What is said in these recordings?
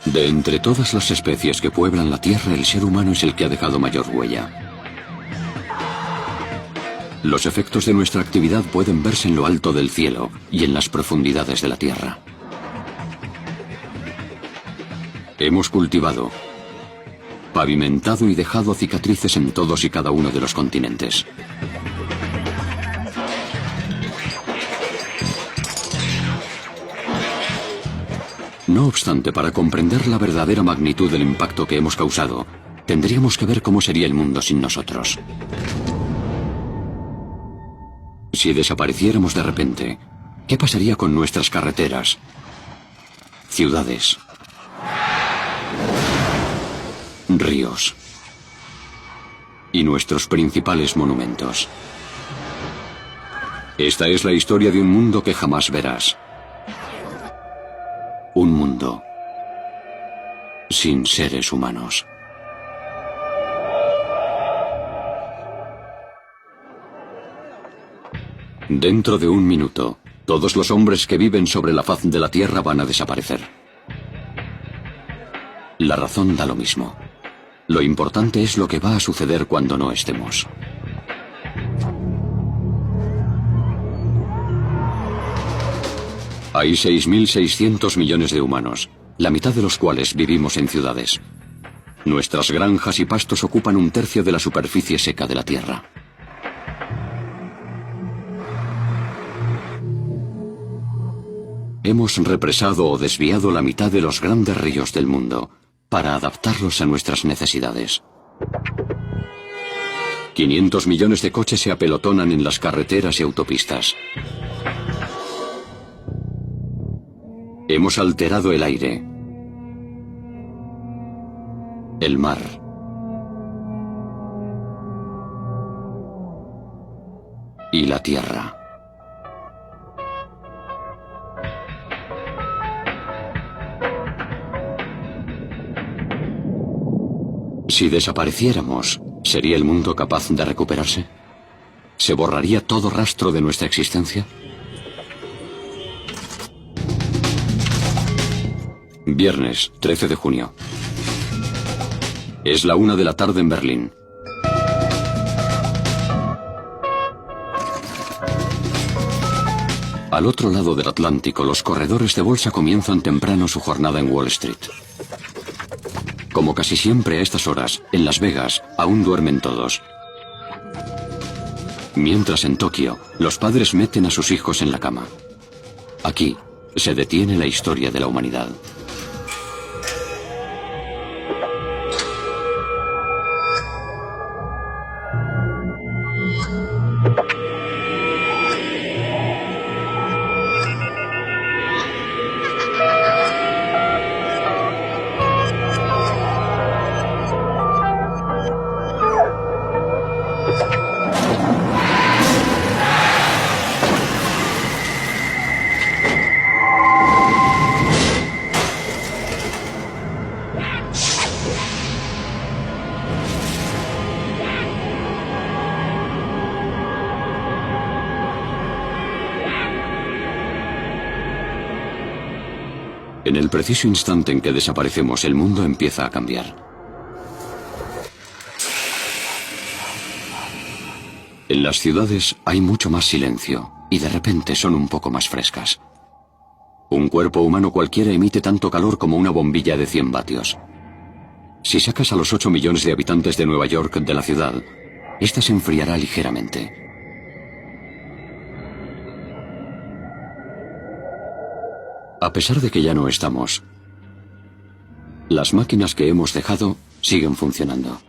De entre todas las especies que pueblan la Tierra, el ser humano es el que ha dejado mayor huella. Los efectos de nuestra actividad pueden verse en lo alto del cielo y en las profundidades de la Tierra. Hemos cultivado, pavimentado y dejado cicatrices en todos y cada uno de los continentes. No obstante, para comprender la verdadera magnitud del impacto que hemos causado, tendríamos que ver cómo sería el mundo sin nosotros. Si desapareciéramos de repente, ¿qué pasaría con nuestras carreteras, ciudades, ríos y nuestros principales monumentos? Esta es la historia de un mundo que jamás verás. Un mundo sin seres humanos. Dentro de un minuto, todos los hombres que viven sobre la faz de la Tierra van a desaparecer. La razón da lo mismo. Lo importante es lo que va a suceder cuando no estemos. Hay 6.600 millones de humanos, la mitad de los cuales vivimos en ciudades. Nuestras granjas y pastos ocupan un tercio de la superficie seca de la Tierra. Hemos represado o desviado la mitad de los grandes ríos del mundo para adaptarlos a nuestras necesidades. 500 millones de coches se apelotonan en las carreteras y autopistas. Hemos alterado el aire, el mar, y la tierra. Si desapareciéramos, ¿sería el mundo capaz de recuperarse? ¿Se borraría todo rastro de nuestra existencia? Viernes, 13 de junio. Es la 1 de la tarde en Berlín. Al otro lado del Atlántico, los corredores de bolsa comienzan temprano su jornada en Wall Street. Como casi siempre a estas horas, en Las Vegas, aún duermen todos. Mientras en Tokio, los padres meten a sus hijos en la cama. Aquí, se detiene la historia de la humanidad. En el preciso instante en que desaparecemos, el mundo empieza a cambiar. En las ciudades hay mucho más silencio y de repente son un poco más frescas. Un cuerpo humano cualquiera emite tanto calor como una bombilla de 100 vatios. Si sacas a los 8 millones de habitantes de Nueva York de la ciudad, esta se enfriará ligeramente. A pesar de que ya no estamos, las máquinas que hemos dejado siguen funcionando.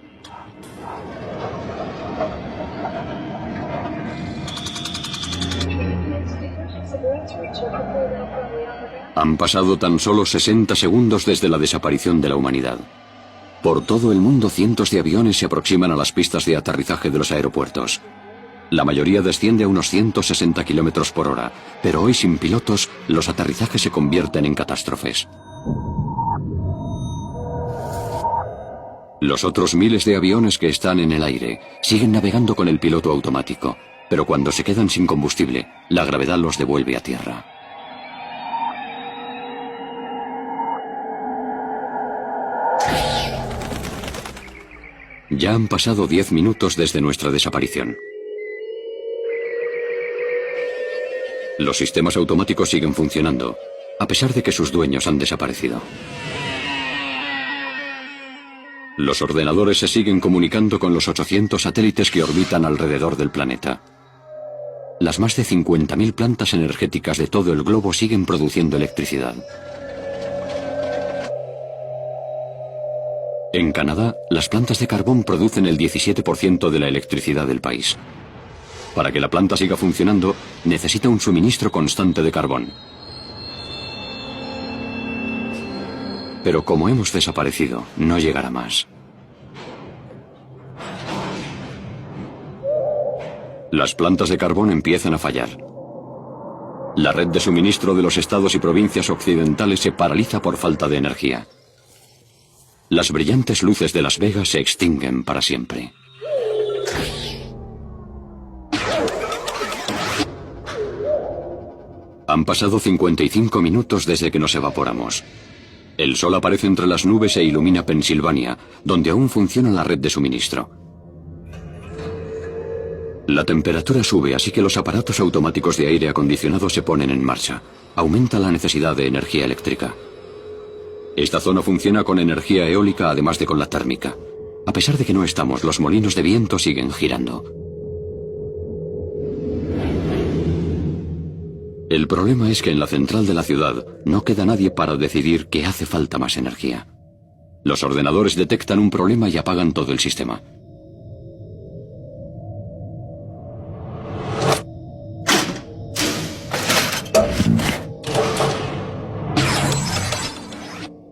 Han pasado tan solo 60 segundos desde la desaparición de la humanidad. Por todo el mundo, cientos de aviones se aproximan a las pistas de aterrizaje de los aeropuertos. La mayoría desciende a unos 160 kilómetros por hora, pero hoy sin pilotos, los aterrizajes se convierten en catástrofes. Los otros miles de aviones que están en el aire siguen navegando con el piloto automático, pero cuando se quedan sin combustible, la gravedad los devuelve a tierra. Ya han pasado 10 minutos desde nuestra desaparición. Los sistemas automáticos siguen funcionando, a pesar de que sus dueños han desaparecido. Los ordenadores se siguen comunicando con los 800 satélites que orbitan alrededor del planeta. Las más de 50.000 plantas energéticas de todo el globo siguen produciendo electricidad. En Canadá, las plantas de carbón producen el 17% de la electricidad del país. Para que la planta siga funcionando, necesita un suministro constante de carbón. Pero como hemos desaparecido, no llegará más. Las plantas de carbón empiezan a fallar. La red de suministro de los estados y provincias occidentales se paraliza por falta de energía. Las brillantes luces de Las Vegas se extinguen para siempre. Han pasado 55 minutos desde que nos evaporamos. El sol aparece entre las nubes e ilumina Pensilvania, donde aún funciona la red de suministro. La temperatura sube, así que los aparatos automáticos de aire acondicionado se ponen en marcha. Aumenta la necesidad de energía eléctrica. Esta zona funciona con energía eólica, además de con la térmica. A pesar de que no estamos, los molinos de viento siguen girando. El problema es que en la central de la ciudad no queda nadie para decidir que hace falta más energía. Los ordenadores detectan un problema y apagan todo el sistema.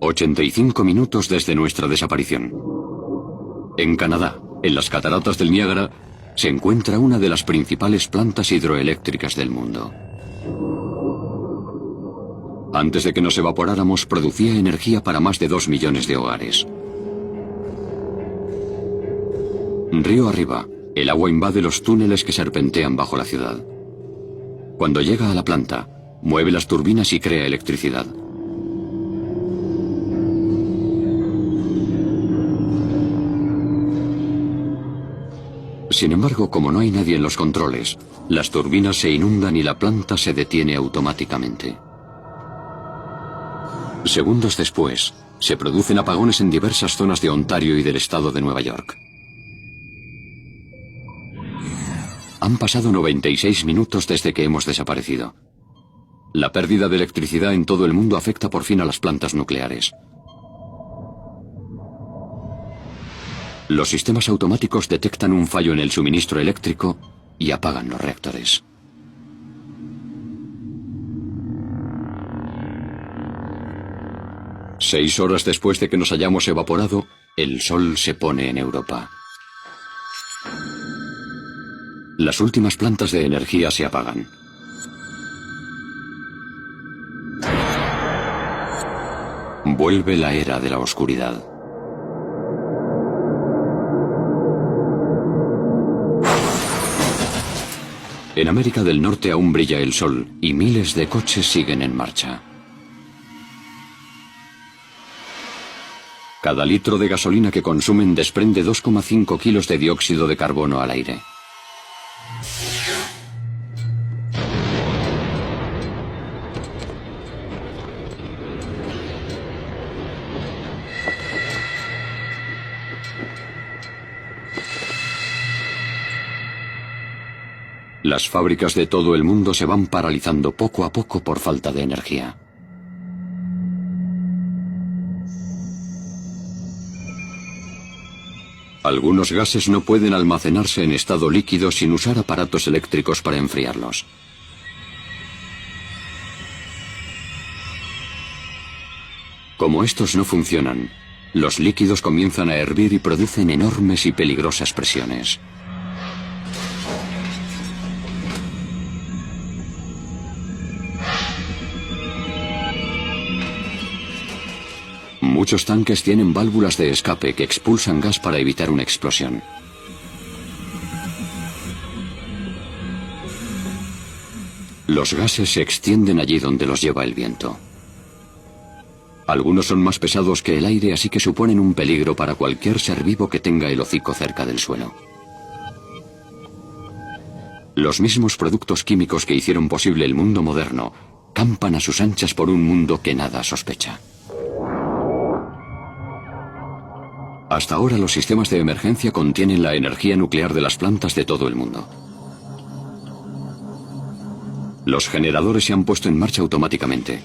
«85 minutos desde nuestra desaparición. En Canadá, en las cataratas del Niágara, se encuentra una de las principales plantas hidroeléctricas del mundo. Antes de que nos evaporáramos, producía energía para más de 2 millones de hogares. Río arriba, el agua invade los túneles que serpentean bajo la ciudad. Cuando llega a la planta, mueve las turbinas y crea electricidad. Sin embargo, como no hay nadie en los controles, las turbinas se inundan y la planta se detiene automáticamente. Segundos después, se producen apagones en diversas zonas de Ontario y del estado de Nueva York. Han pasado 96 minutos desde que hemos desaparecido. La pérdida de electricidad en todo el mundo afecta por fin a las plantas nucleares. Los sistemas automáticos detectan un fallo en el suministro eléctrico y apagan los reactores. Seis horas después de que nos hayamos evaporado, el sol se pone en Europa. Las últimas plantas de energía se apagan. Vuelve la era de la oscuridad. En América del Norte aún brilla el sol y miles de coches siguen en marcha. Cada litro de gasolina que consumen desprende 2,5 kilos de dióxido de carbono al aire. Las fábricas de todo el mundo se van paralizando poco a poco por falta de energía. Algunos gases no pueden almacenarse en estado líquido sin usar aparatos eléctricos para enfriarlos. Como estos no funcionan, los líquidos comienzan a hervir y producen enormes y peligrosas presiones. Muchos tanques tienen válvulas de escape que expulsan gas para evitar una explosión. Los gases se extienden allí donde los lleva el viento. Algunos son más pesados que el aire, así que suponen un peligro para cualquier ser vivo que tenga el hocico cerca del suelo. Los mismos productos químicos que hicieron posible el mundo moderno campan a sus anchas por un mundo que nada sospecha. Hasta ahora los sistemas de emergencia contienen la energía nuclear de las plantas de todo el mundo. Los generadores se han puesto en marcha automáticamente.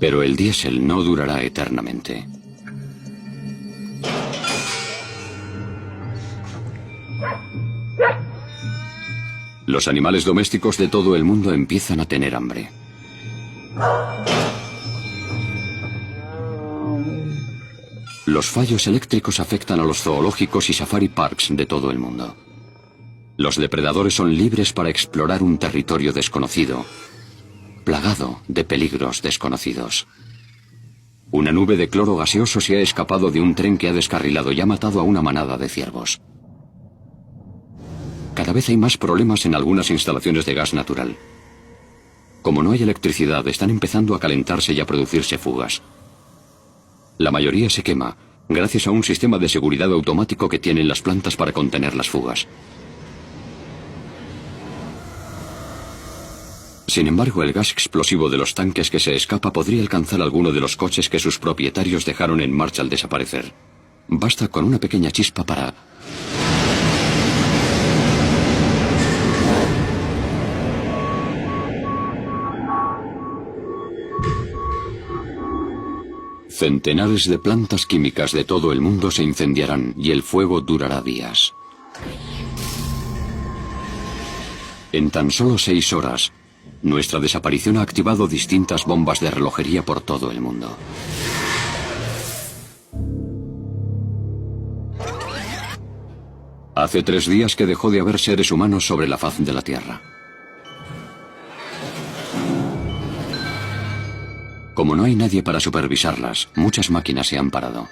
Pero el diésel no durará eternamente. Los animales domésticos de todo el mundo empiezan a tener hambre. Los fallos eléctricos afectan a los zoológicos y safari parks de todo el mundo. Los depredadores son libres para explorar un territorio desconocido, plagado de peligros desconocidos. Una nube de cloro gaseoso se ha escapado de un tren que ha descarrilado y ha matado a una manada de ciervos. Cada vez hay más problemas en algunas instalaciones de gas natural. Como no hay electricidad, están empezando a calentarse y a producirse fugas. La mayoría se quema, gracias a un sistema de seguridad automático que tienen las plantas para contener las fugas. Sin embargo, el gas explosivo de los tanques que se escapa podría alcanzar alguno de los coches que sus propietarios dejaron en marcha al desaparecer. Basta con una pequeña chispa para... Centenares de plantas químicas de todo el mundo se incendiarán y el fuego durará días. En tan solo 6 horas, nuestra desaparición ha activado distintas bombas de relojería por todo el mundo. Hace 3 días que dejó de haber seres humanos sobre la faz de la Tierra. Como no hay nadie para supervisarlas, muchas máquinas se han parado.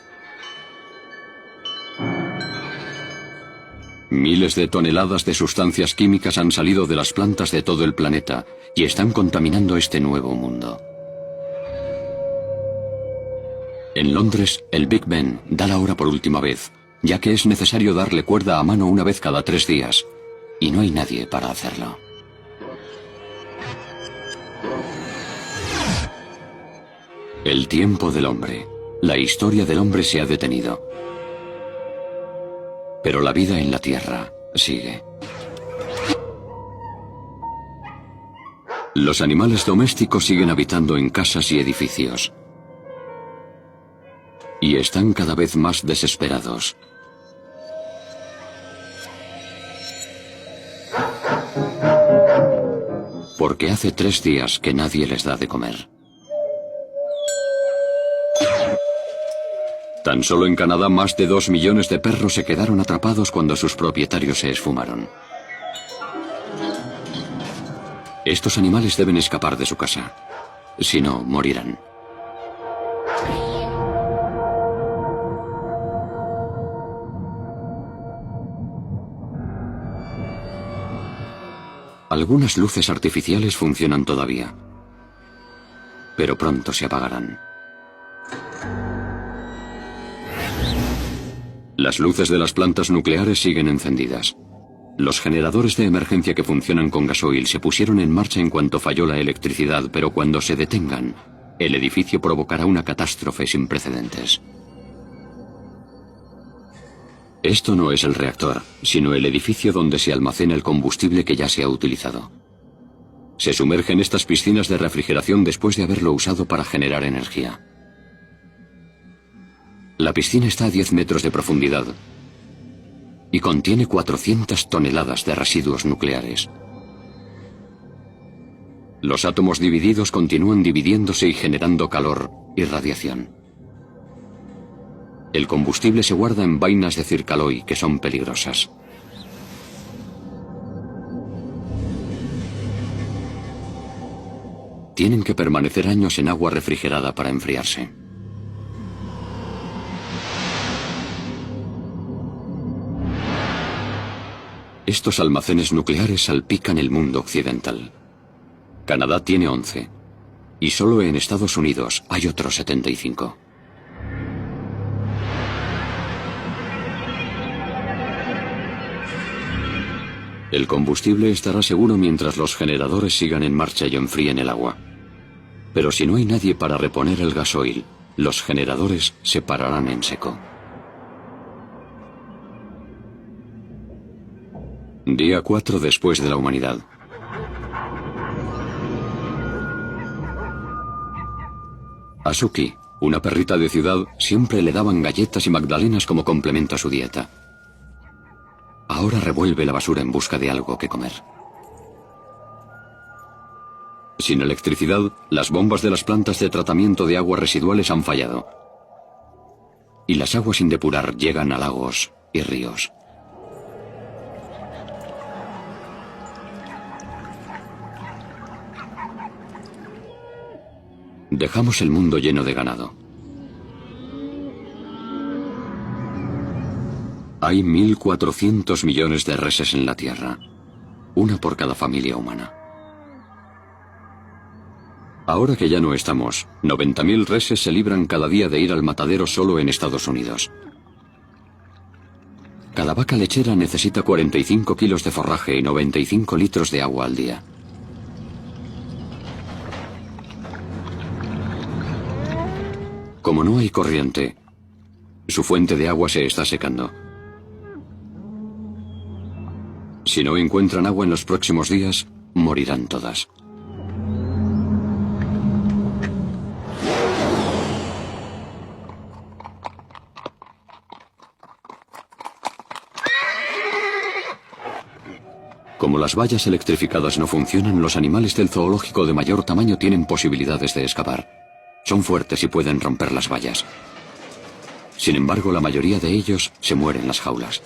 Miles de toneladas de sustancias químicas han salido de las plantas de todo el planeta y están contaminando este nuevo mundo. En Londres, el Big Ben da la hora por última vez, ya que es necesario darle cuerda a mano una vez cada 3 días, y no hay nadie para hacerlo. El tiempo del hombre. La historia del hombre se ha detenido. Pero la vida en la Tierra sigue. Los animales domésticos siguen habitando en casas y edificios. Y están cada vez más desesperados. Porque hace 3 días que nadie les da de comer. Tan solo en Canadá más de 2 millones de perros se quedaron atrapados cuando sus propietarios se esfumaron. Estos animales deben escapar de su casa. Si no, morirán. Algunas luces artificiales funcionan todavía, pero pronto se apagarán. Las luces de las plantas nucleares siguen encendidas. Los generadores de emergencia que funcionan con gasoil se pusieron en marcha en cuanto falló la electricidad, pero cuando se detengan, el edificio provocará una catástrofe sin precedentes. Esto no es el reactor, sino el edificio donde se almacena el combustible que ya se ha utilizado. Se sumerge en estas piscinas de refrigeración después de haberlo usado para generar energía. La piscina está a 10 metros de profundidad y contiene 400 toneladas de residuos nucleares. Los átomos divididos continúan dividiéndose y generando calor y radiación. El combustible se guarda en vainas de circaloy que son peligrosas. Tienen que permanecer años en agua refrigerada para enfriarse. Estos almacenes nucleares salpican el mundo occidental. Canadá tiene 11. Y solo en Estados Unidos hay otros 75. El combustible estará seguro mientras los generadores sigan en marcha y enfríen el agua. Pero si no hay nadie para reponer el gasoil, los generadores se pararán en seco. Día 4 después de la humanidad. A Suki, una perrita de ciudad, siempre le daban galletas y magdalenas como complemento a su dieta. Ahora revuelve la basura en busca de algo que comer. Sin electricidad, las bombas de las plantas de tratamiento de aguas residuales han fallado. Y las aguas sin depurar llegan a lagos y ríos. Dejamos el mundo lleno de ganado. Hay 1.400 millones de reses en la Tierra, una por cada familia humana. Ahora que ya no estamos, 90.000 reses se libran cada día de ir al matadero solo en Estados Unidos. Cada vaca lechera necesita 45 kilos de forraje y 95 litros de agua al día. Como no hay corriente, su fuente de agua se está secando. Si no encuentran agua en los próximos días, morirán todas. Como las vallas electrificadas no funcionan, los animales del zoológico de mayor tamaño tienen posibilidades de escapar. Son fuertes y pueden romper las vallas. Sin embargo, la mayoría de ellos se mueren en las jaulas.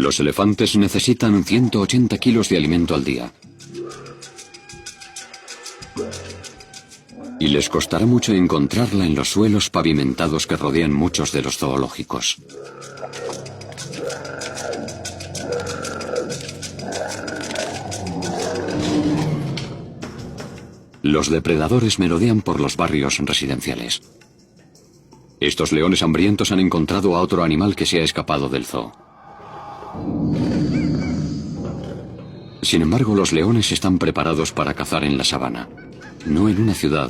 Los elefantes necesitan 180 kilos de alimento al día. Y les costará mucho encontrarla en los suelos pavimentados que rodean muchos de los zoológicos. Los depredadores merodean por los barrios residenciales. Estos leones hambrientos han encontrado a otro animal que se ha escapado del zoo. Sin embargo, los leones están preparados para cazar en la sabana, no en una ciudad.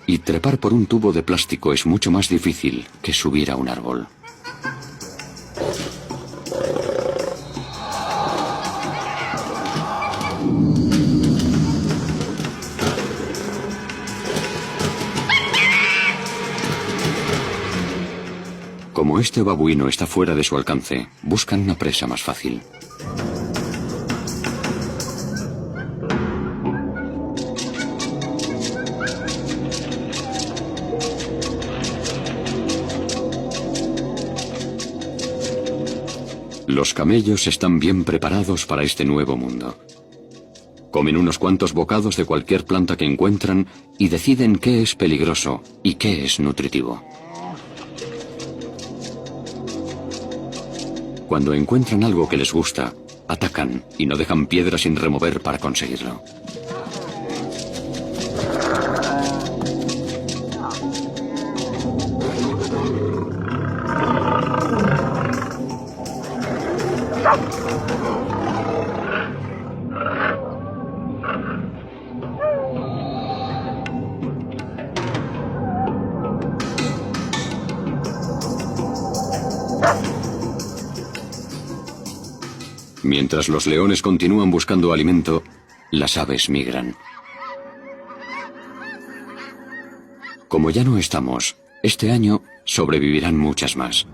Y trepar por un tubo de plástico es mucho más difícil que subir a un árbol. Como este babuino está fuera de su alcance, buscan una presa más fácil. Los camellos están bien preparados para este nuevo mundo. Comen unos cuantos bocados de cualquier planta que encuentran y deciden qué es peligroso y qué es nutritivo. Cuando encuentran algo que les gusta, atacan y no dejan piedra sin remover para conseguirlo. Mientras los leones continúan buscando alimento, las aves migran. Como ya no estamos, este año sobrevivirán muchas más.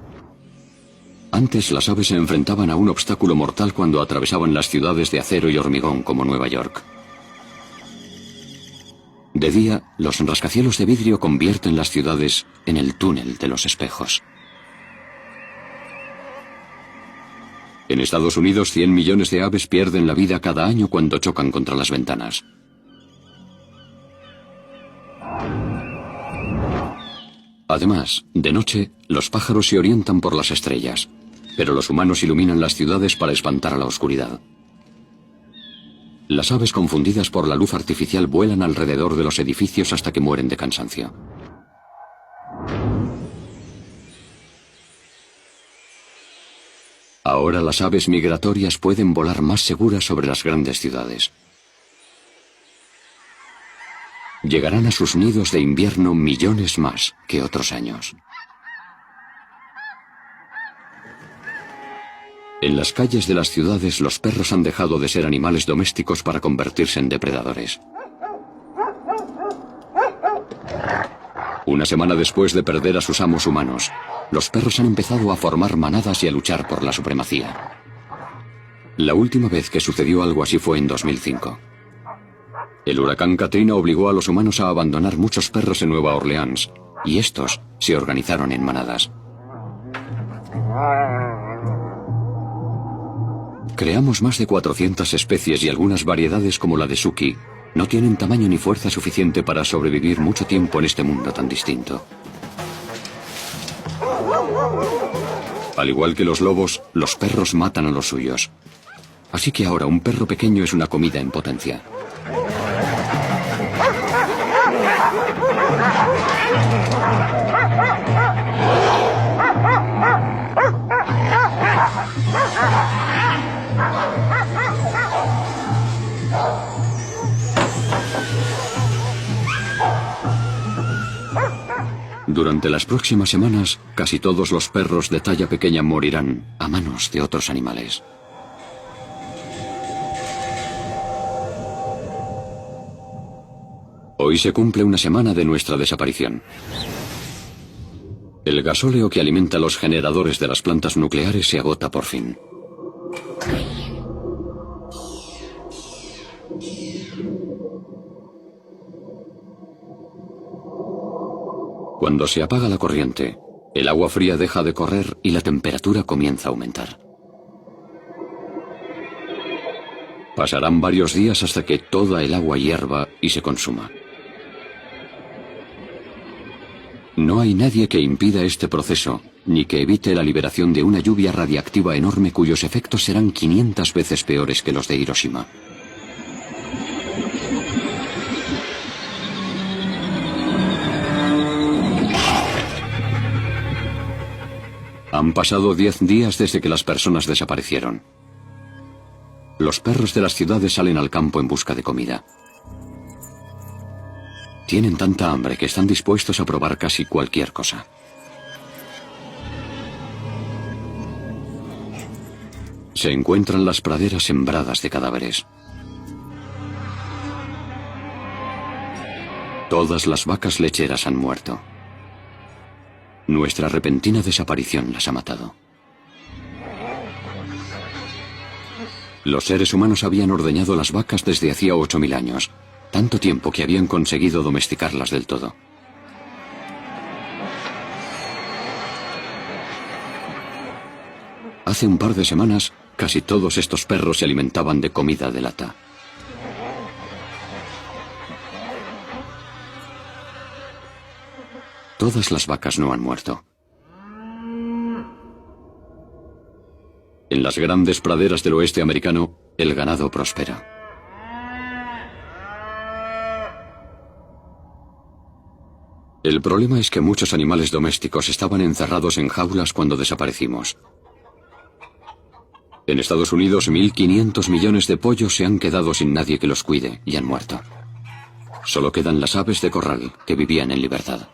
Antes las aves se enfrentaban a un obstáculo mortal cuando atravesaban las ciudades de acero y hormigón como Nueva York. De día, los rascacielos de vidrio convierten las ciudades en el túnel de los espejos. En Estados Unidos, 100 millones de aves pierden la vida cada año cuando chocan contra las ventanas. Además, de noche, los pájaros se orientan por las estrellas, pero los humanos iluminan las ciudades para espantar a la oscuridad. Las aves confundidas por la luz artificial vuelan alrededor de los edificios hasta que mueren de cansancio. Ahora las aves migratorias pueden volar más seguras sobre las grandes ciudades. Llegarán a sus nidos de invierno millones más que otros años. En las calles de las ciudades, los perros han dejado de ser animales domésticos para convertirse en depredadores. Una semana después de perder a sus amos humanos, los perros han empezado a formar manadas y a luchar por la supremacía. La última vez que sucedió algo así fue en 2005. El huracán Katrina obligó a los humanos a abandonar muchos perros en Nueva Orleans, y estos se organizaron en manadas. Creamos más de 400 especies y algunas variedades como la de Suki no tienen tamaño ni fuerza suficiente para sobrevivir mucho tiempo en este mundo tan distinto. Al igual que los lobos, los perros matan a los suyos. Así que ahora un perro pequeño es una comida en potencia. Durante las próximas semanas, casi todos los perros de talla pequeña morirán a manos de otros animales. Hoy se cumple una semana de nuestra desaparición. El gasóleo que alimenta los generadores de las plantas nucleares se agota por fin. Cuando se apaga la corriente, el agua fría deja de correr y la temperatura comienza a aumentar. Pasarán varios días hasta que toda el agua hierva y se consuma. No hay nadie que impida este proceso, ni que evite la liberación de una lluvia radiactiva enorme cuyos efectos serán 500 veces peores que los de Hiroshima. Han pasado 10 días desde que las personas desaparecieron. Los perros de las ciudades salen al campo en busca de comida. Tienen tanta hambre que están dispuestos a probar casi cualquier cosa. Se encuentran las praderas sembradas de cadáveres. Todas las vacas lecheras han muerto. Nuestra repentina desaparición las ha matado. Los seres humanos habían ordeñado las vacas desde hacía 8000 años, tanto tiempo que habían conseguido domesticarlas del todo. Hace un par de semanas, casi todos estos perros se alimentaban de comida de lata. Todas las vacas no han muerto. En las grandes praderas del oeste americano, el ganado prospera. El problema es que muchos animales domésticos estaban encerrados en jaulas cuando desaparecimos. En Estados Unidos, 1.500 millones de pollos se han quedado sin nadie que los cuide y han muerto. Solo quedan las aves de corral que vivían en libertad.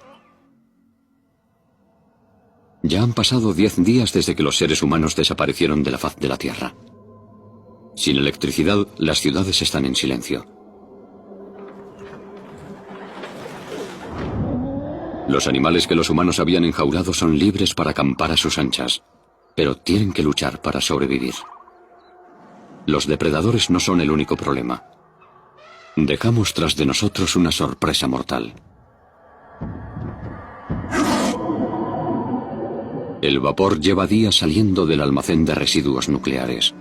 Ya han pasado 10 días desde que los seres humanos desaparecieron de la faz de la Tierra. Sin electricidad, las ciudades están en silencio. Los animales que los humanos habían enjaulado son libres para acampar a sus anchas, pero tienen que luchar para sobrevivir. Los depredadores no son el único problema. Dejamos tras de nosotros una sorpresa mortal. El vapor lleva días saliendo del almacén de residuos nucleares.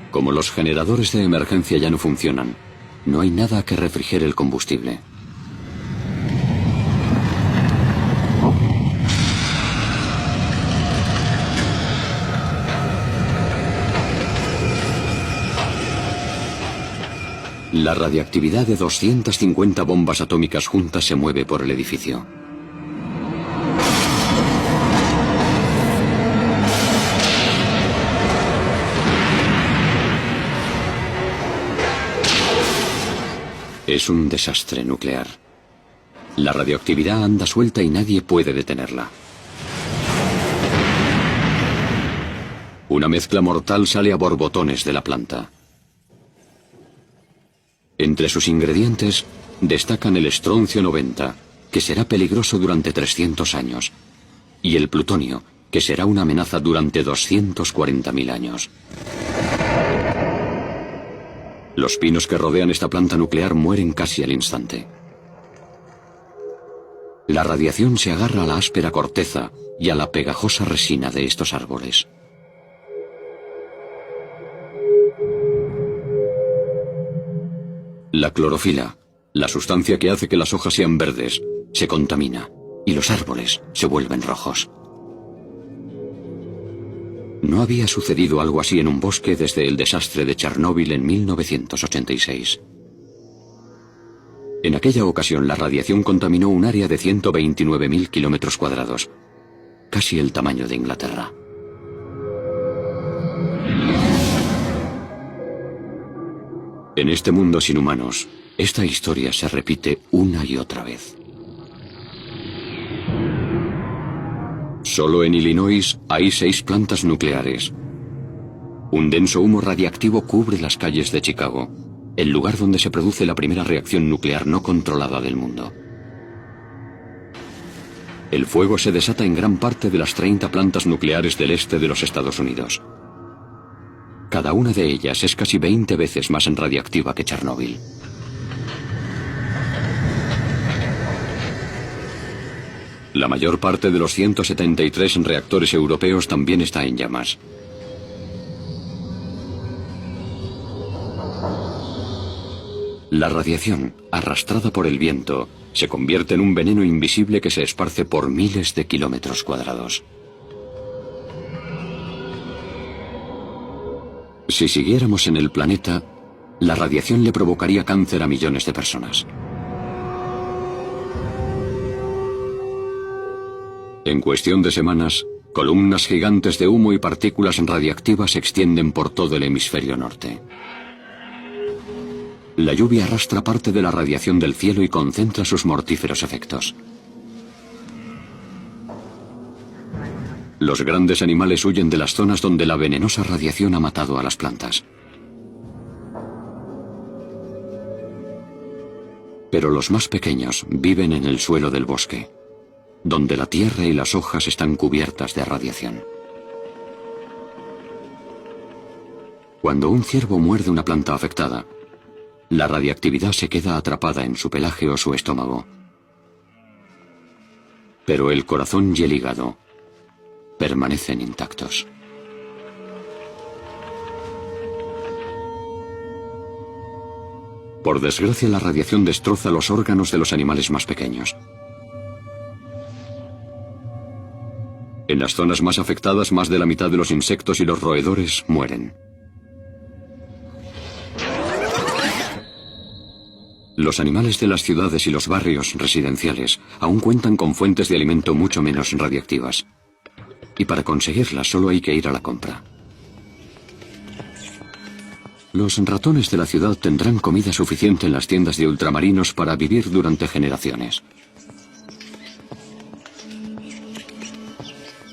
Como los generadores de emergencia ya no funcionan, no hay nada que refrigere el combustible. La radiactividad de 250 bombas atómicas juntas se mueve por el edificio. Es un desastre nuclear. La radioactividad anda suelta y nadie puede detenerla. Una mezcla mortal sale a borbotones de la planta. Entre sus ingredientes destacan el estroncio 90, que será peligroso durante 300 años, y el plutonio, que será una amenaza durante 240.000 años. Los pinos que rodean esta planta nuclear mueren casi al instante. La radiación se agarra a la áspera corteza y a la pegajosa resina de estos árboles. La clorofila, la sustancia que hace que las hojas sean verdes, se contamina y los árboles se vuelven rojos. No había sucedido algo así en un bosque desde el desastre de Chernóbil en 1986. En aquella ocasión la radiación contaminó un área de 129.000 kilómetros cuadrados, casi el tamaño de Inglaterra. En este mundo sin humanos, esta historia se repite una y otra vez. Solo en Illinois hay 6 plantas nucleares. Un denso humo radiactivo cubre las calles de Chicago, el lugar donde se produce la primera reacción nuclear no controlada del mundo. El fuego se desata en gran parte de las 30 plantas nucleares del este de los Estados Unidos. Cada una de ellas es casi 20 veces más radiactiva que Chernóbil. La mayor parte de los 173 reactores europeos también está en llamas. La radiación, arrastrada por el viento, se convierte en un veneno invisible que se esparce por miles de kilómetros cuadrados. Si siguiéramos en el planeta, la radiación le provocaría cáncer a millones de personas. En cuestión de semanas, columnas gigantes de humo y partículas radiactivas se extienden por todo el hemisferio norte. La lluvia arrastra parte de la radiación del cielo y concentra sus mortíferos efectos. Los grandes animales huyen de las zonas donde la venenosa radiación ha matado a las plantas. Pero los más pequeños viven en el suelo del bosque, donde la tierra y las hojas están cubiertas de radiación. Cuando un ciervo muerde una planta afectada, la radiactividad se queda atrapada en su pelaje o su estómago. Pero el corazón y el hígado permanecen intactos. Por desgracia, la radiación destroza los órganos de los animales más pequeños. En las zonas más afectadas, más de la mitad de los insectos y los roedores mueren. Los animales de las ciudades y los barrios residenciales aún cuentan con fuentes de alimento mucho menos radiactivas. Y para conseguirlas solo hay que ir a la compra. Los ratones de la ciudad tendrán comida suficiente en las tiendas de ultramarinos para vivir durante generaciones.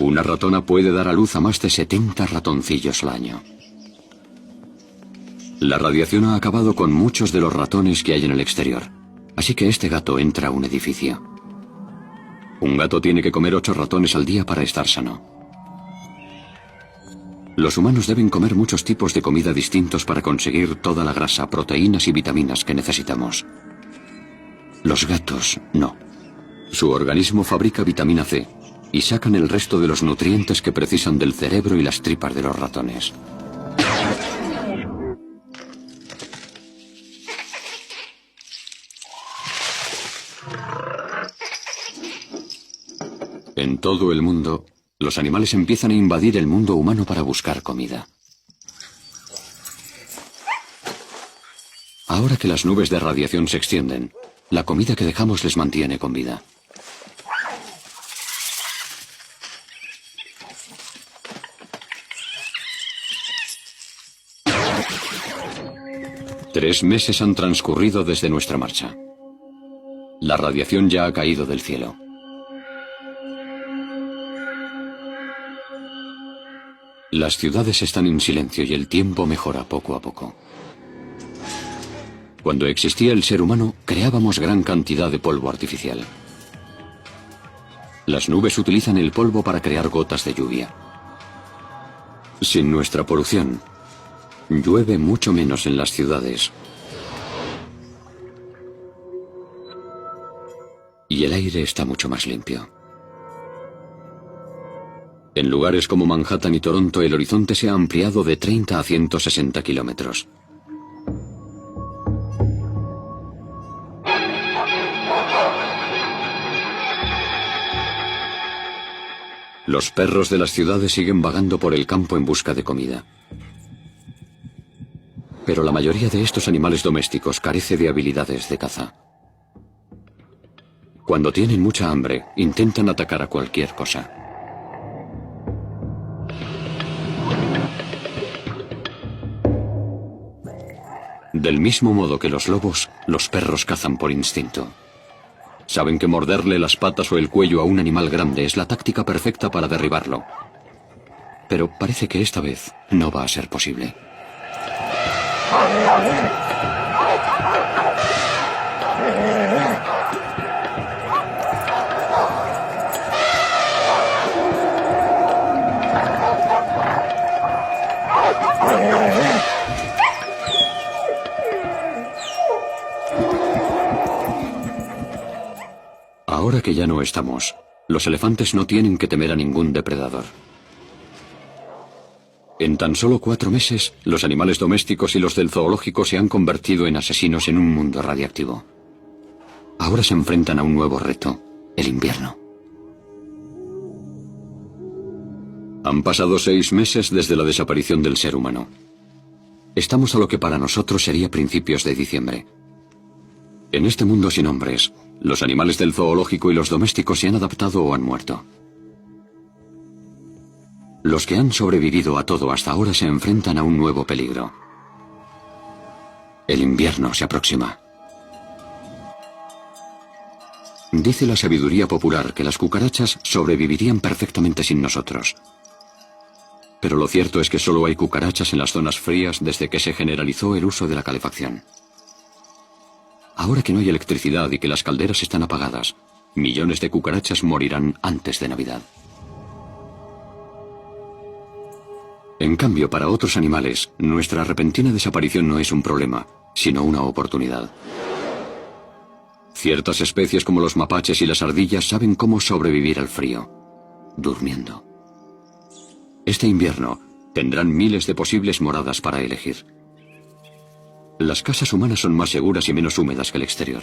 Una ratona puede dar a luz a más de 70 ratoncillos al año. La radiación ha acabado con muchos de los ratones que hay en el exterior, así que este gato entra a un edificio. Un gato tiene que comer 8 ratones al día para estar sano. Los humanos deben comer muchos tipos de comida distintos para conseguir toda la grasa, proteínas y vitaminas que necesitamos. Los gatos no. Su organismo fabrica vitamina C y sacan el resto de los nutrientes que precisan del cerebro y las tripas de los ratones. En todo el mundo, los animales empiezan a invadir el mundo humano para buscar comida. Ahora que las nubes de radiación se extienden, la comida que dejamos les mantiene con vida. Tres meses han transcurrido desde nuestra marcha. La radiación ya ha caído del cielo. Las ciudades están en silencio y el tiempo mejora poco a poco. Cuando existía el ser humano, creábamos gran cantidad de polvo artificial. Las nubes utilizan el polvo para crear gotas de lluvia. Sin nuestra polución, llueve mucho menos en las ciudades. Y el aire está mucho más limpio. En lugares como Manhattan y Toronto, el horizonte se ha ampliado de 30 a 160 kilómetros. Los perros de las ciudades siguen vagando por el campo en busca de comida. Pero la mayoría de estos animales domésticos carece de habilidades de caza. Cuando tienen mucha hambre, intentan atacar a cualquier cosa. Del mismo modo que los lobos, los perros cazan por instinto. Saben que morderle las patas o el cuello a un animal grande es la táctica perfecta para derribarlo. Pero parece que esta vez no va a ser posible. Ahora que ya no estamos, los elefantes no tienen que temer a ningún depredador. En tan solo 4 meses, los animales domésticos y los del zoológico se han convertido en asesinos en un mundo radiactivo. Ahora se enfrentan a un nuevo reto, el invierno. Han pasado 6 meses desde la desaparición del ser humano. Estamos a lo que para nosotros sería principios de diciembre. En este mundo sin hombres, los animales del zoológico y los domésticos se han adaptado o han muerto. Los que han sobrevivido a todo hasta ahora se enfrentan a un nuevo peligro. El invierno se aproxima. Dice la sabiduría popular que las cucarachas sobrevivirían perfectamente sin nosotros. Pero lo cierto es que solo hay cucarachas en las zonas frías desde que se generalizó el uso de la calefacción. Ahora que no hay electricidad y que las calderas están apagadas, millones de cucarachas morirán antes de Navidad. En cambio, para otros animales, nuestra repentina desaparición no es un problema, sino una oportunidad. Ciertas especies como los mapaches y las ardillas saben cómo sobrevivir al frío, durmiendo. Este invierno tendrán miles de posibles moradas para elegir. Las casas humanas son más seguras y menos húmedas que el exterior.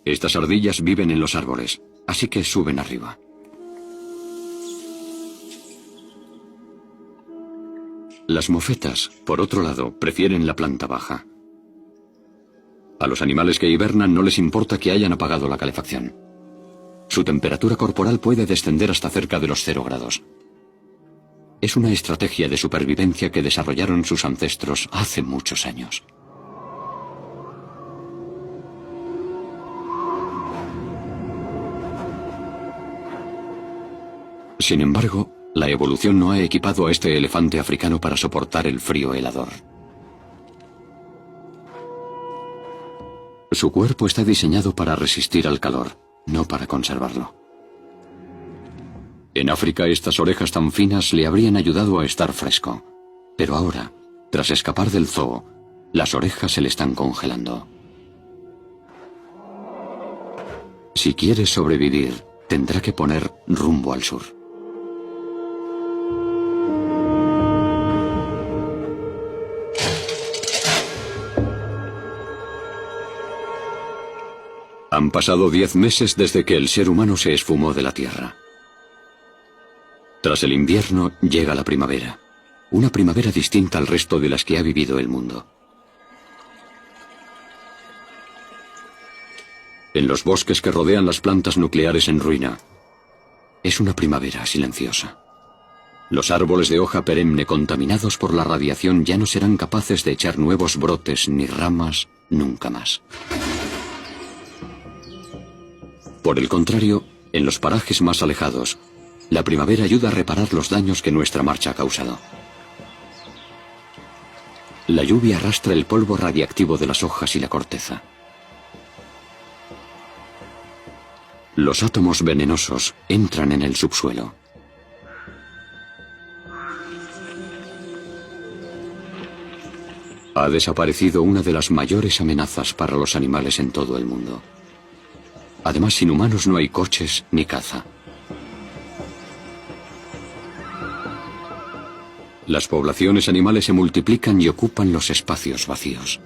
Estas ardillas viven en los árboles, así que suben arriba. Las mofetas, por otro lado, prefieren la planta baja. A los animales que hibernan no les importa que hayan apagado la calefacción. Su temperatura corporal puede descender hasta cerca de los 0 grados. Es una estrategia de supervivencia que desarrollaron sus ancestros hace muchos años. Sin embargo, la evolución no ha equipado a este elefante africano para soportar el frío helador. Su cuerpo está diseñado para resistir al calor, no para conservarlo. En África estas orejas tan finas le habrían ayudado a estar fresco. Pero ahora, tras escapar del zoo, las orejas se le están congelando. Si quiere sobrevivir, tendrá que poner rumbo al sur. Han pasado 10 meses desde que el ser humano se esfumó de la Tierra. Tras el invierno llega la primavera. Una primavera distinta al resto de las que ha vivido el mundo. En los bosques que rodean las plantas nucleares en ruina, es una primavera silenciosa. Los árboles de hoja perenne contaminados por la radiación ya no serán capaces de echar nuevos brotes ni ramas nunca más. Por el contrario, en los parajes más alejados, la primavera ayuda a reparar los daños que nuestra marcha ha causado. La lluvia arrastra el polvo radiactivo de las hojas y la corteza. Los átomos venenosos entran en el subsuelo. Ha desaparecido una de las mayores amenazas para los animales en todo el mundo. Además, sin humanos no hay coches ni caza. Las poblaciones animales se multiplican y ocupan los espacios vacíos.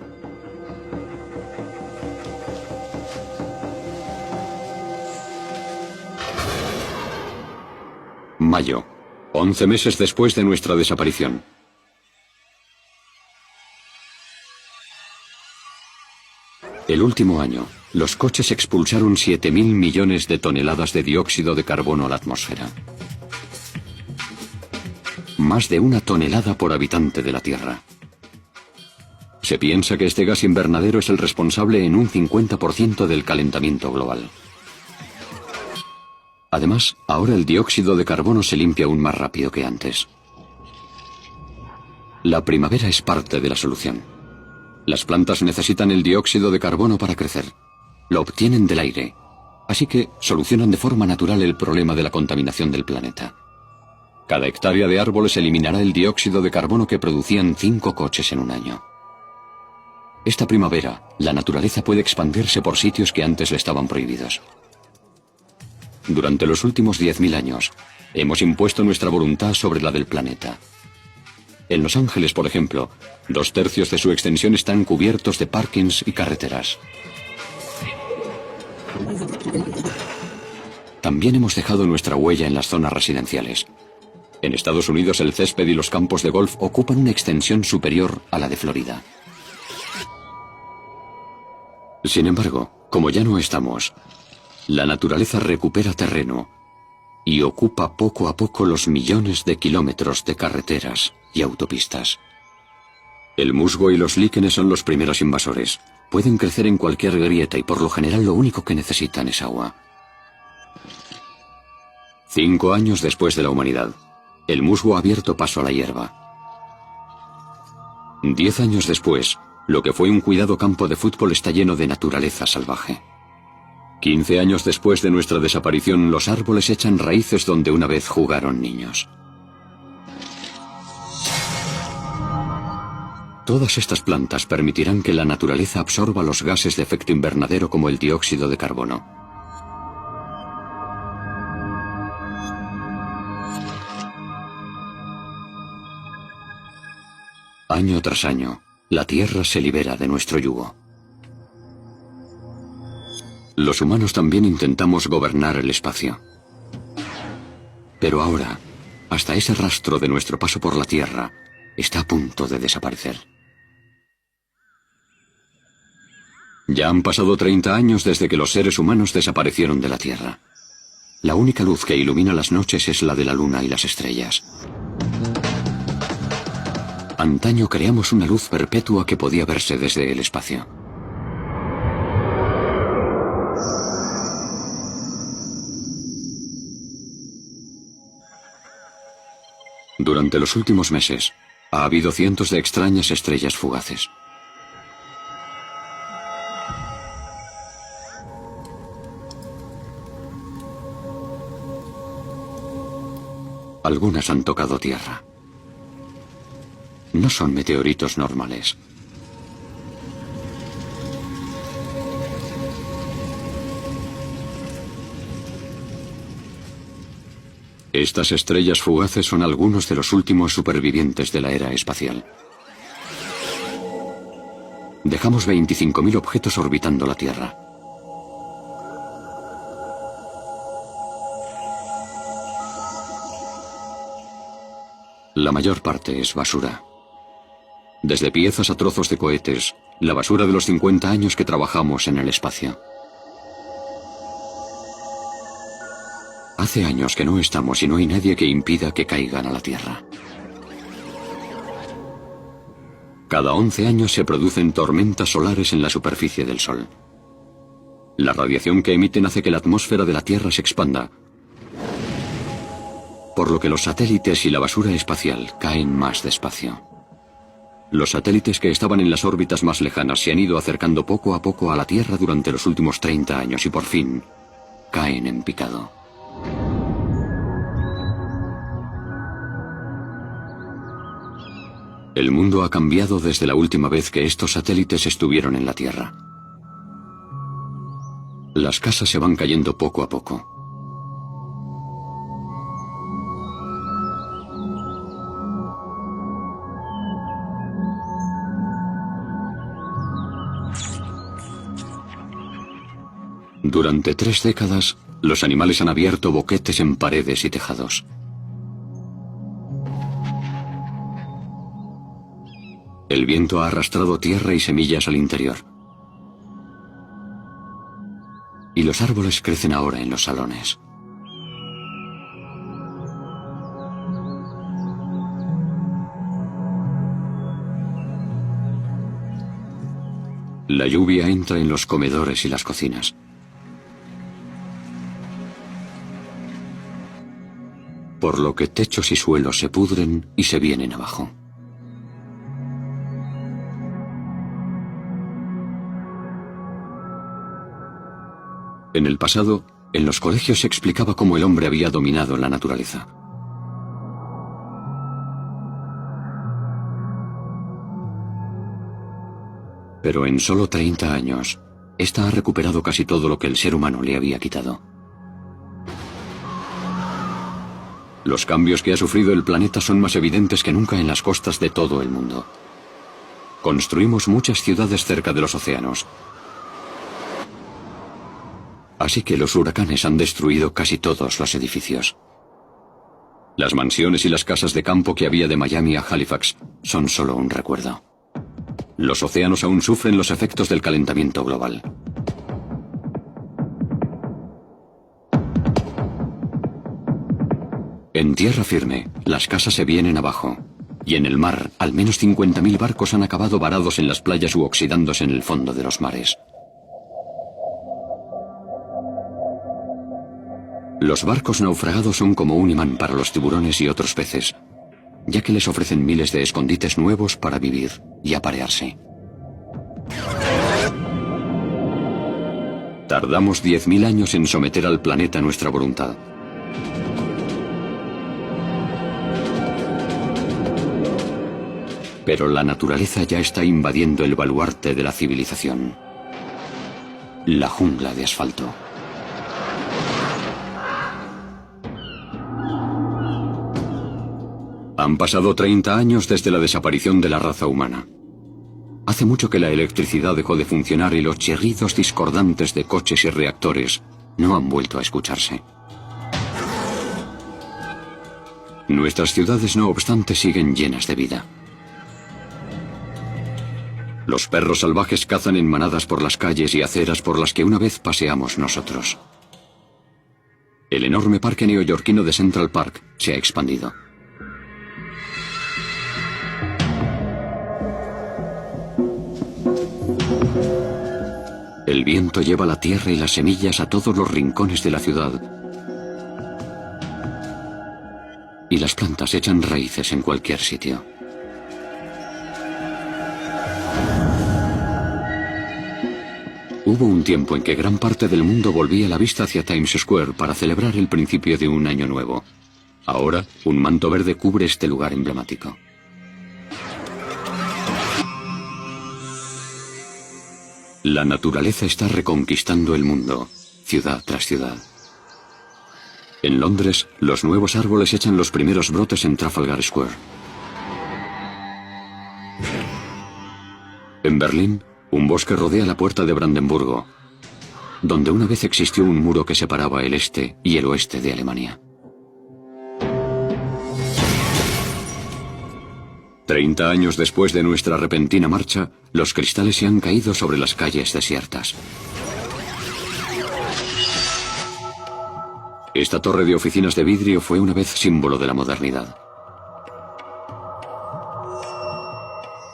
Mayo, 11 meses después de nuestra desaparición. El último año, los coches expulsaron 7.000 millones de toneladas de dióxido de carbono a la atmósfera. Más de 1 tonelada por habitante de la Tierra. Se piensa que este gas invernadero es el responsable en un 50% del calentamiento global. Además, ahora el dióxido de carbono se limpia aún más rápido que antes. La primavera es parte de la solución. Las plantas necesitan el dióxido de carbono para crecer. Lo obtienen del aire. Así que solucionan de forma natural el problema de la contaminación del planeta. Cada hectárea de árboles eliminará el dióxido de carbono que producían 5 coches en un año. Esta primavera, la naturaleza puede expandirse por sitios que antes le estaban prohibidos. Durante los últimos 10.000 años, hemos impuesto nuestra voluntad sobre la del planeta. En Los Ángeles, por ejemplo, 2/3 de su extensión están cubiertos de parkings y carreteras. También hemos dejado nuestra huella en las zonas residenciales. En Estados Unidos, el césped y los campos de golf ocupan una extensión superior a la de Florida. Sin embargo, como ya no estamos, la naturaleza recupera terreno y ocupa poco a poco los millones de kilómetros de carreteras y autopistas. El musgo y los líquenes son los primeros invasores. Pueden crecer en cualquier grieta y por lo general lo único que necesitan es agua. 5 años después de la humanidad, el musgo ha abierto paso a la hierba. 10 años después, lo que fue un cuidado campo de fútbol está lleno de naturaleza salvaje. 15 años después de nuestra desaparición, los árboles echan raíces donde una vez jugaron niños. Todas estas plantas permitirán que la naturaleza absorba los gases de efecto invernadero como el dióxido de carbono. Año tras año, la Tierra se libera de nuestro yugo. Los humanos también intentamos gobernar el espacio. Pero ahora, hasta ese rastro de nuestro paso por la Tierra está a punto de desaparecer. Ya han pasado 30 años desde que los seres humanos desaparecieron de la Tierra. La única luz que ilumina las noches es la de la luna y las estrellas. Antaño creamos una luz perpetua que podía verse desde el espacio. Durante los últimos meses, ha habido cientos de extrañas estrellas fugaces. Algunas han tocado tierra. No son meteoritos normales. Estas estrellas fugaces son algunos de los últimos supervivientes de la era espacial. Dejamos 25.000 objetos orbitando la Tierra. La mayor parte es basura. Desde piezas a trozos de cohetes, la basura de los 50 años que trabajamos en el espacio. Hace años que no estamos y no hay nadie que impida que caigan a la Tierra. Cada 11 años se producen tormentas solares en la superficie del Sol. La radiación que emiten hace que la atmósfera de la Tierra se expanda, por lo que los satélites y la basura espacial caen más despacio. Los satélites que estaban en las órbitas más lejanas se han ido acercando poco a poco a la Tierra durante los últimos 30 años y por fin caen en picado. El mundo ha cambiado desde la última vez que estos satélites estuvieron en la Tierra. Las casas se van cayendo poco a poco. Durante 3 décadas, los animales han abierto boquetes en paredes y tejados. El viento ha arrastrado tierra y semillas al interior. Y los árboles crecen ahora en los salones. La lluvia entra en los comedores y las cocinas. Por lo que techos y suelos se pudren y se vienen abajo. En el pasado, en los colegios se explicaba cómo el hombre había dominado la naturaleza. Pero en solo 30 años, esta ha recuperado casi todo lo que el ser humano le había quitado. Los cambios que ha sufrido el planeta son más evidentes que nunca en las costas de todo el mundo. Construimos muchas ciudades cerca de los océanos. Así que los huracanes han destruido casi todos los edificios. Las mansiones y las casas de campo que había de Miami a Halifax son solo un recuerdo. Los océanos aún sufren los efectos del calentamiento global. En tierra firme, las casas se vienen abajo. Y en el mar, al menos 50.000 barcos han acabado varados en las playas u oxidándose en el fondo de los mares. Los barcos naufragados son como un imán para los tiburones y otros peces, ya que les ofrecen miles de escondites nuevos para vivir y aparearse. Tardamos 10.000 años en someter al planeta a nuestra voluntad. Pero la naturaleza ya está invadiendo el baluarte de la civilización. La jungla de asfalto. Han pasado 30 años desde la desaparición de la raza humana. Hace mucho que la electricidad dejó de funcionar y los chirridos discordantes de coches y reactores no han vuelto a escucharse. Nuestras ciudades, no obstante, siguen llenas de vida. Los perros salvajes cazan en manadas por las calles y aceras por las que una vez paseamos nosotros. El enorme parque neoyorquino de Central Park se ha expandido. El viento lleva la tierra y las semillas a todos los rincones de la ciudad. Y las plantas echan raíces en cualquier sitio. Hubo un tiempo en que gran parte del mundo volvía la vista hacia Times Square para celebrar el principio de un año nuevo. Ahora, un manto verde cubre este lugar emblemático. La naturaleza está reconquistando el mundo, ciudad tras ciudad. En Londres, los nuevos árboles echan los primeros brotes en Trafalgar Square. En Berlín, un bosque rodea la puerta de Brandenburgo, donde una vez existió un muro que separaba el este y el oeste de Alemania. 30 años después de nuestra repentina marcha, los cristales se han caído sobre las calles desiertas. Esta torre de oficinas de vidrio fue una vez símbolo de la modernidad.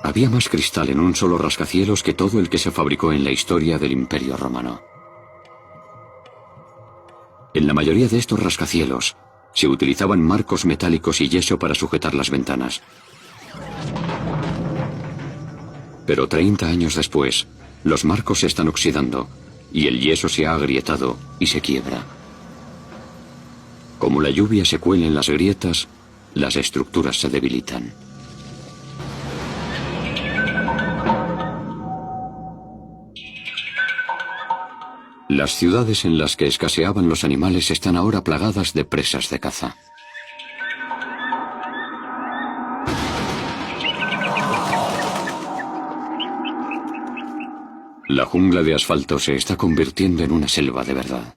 Había más cristal en un solo rascacielos que todo el que se fabricó en la historia del Imperio Romano. En la mayoría de estos rascacielos se utilizaban marcos metálicos y yeso para sujetar las ventanas. Pero 30 años después, los marcos se están oxidando y el yeso se ha agrietado y se quiebra. Como la lluvia se cuela en las grietas, las estructuras se debilitan. Las ciudades en las que escaseaban los animales están ahora plagadas de presas de caza. La jungla de asfalto se está convirtiendo en una selva de verdad.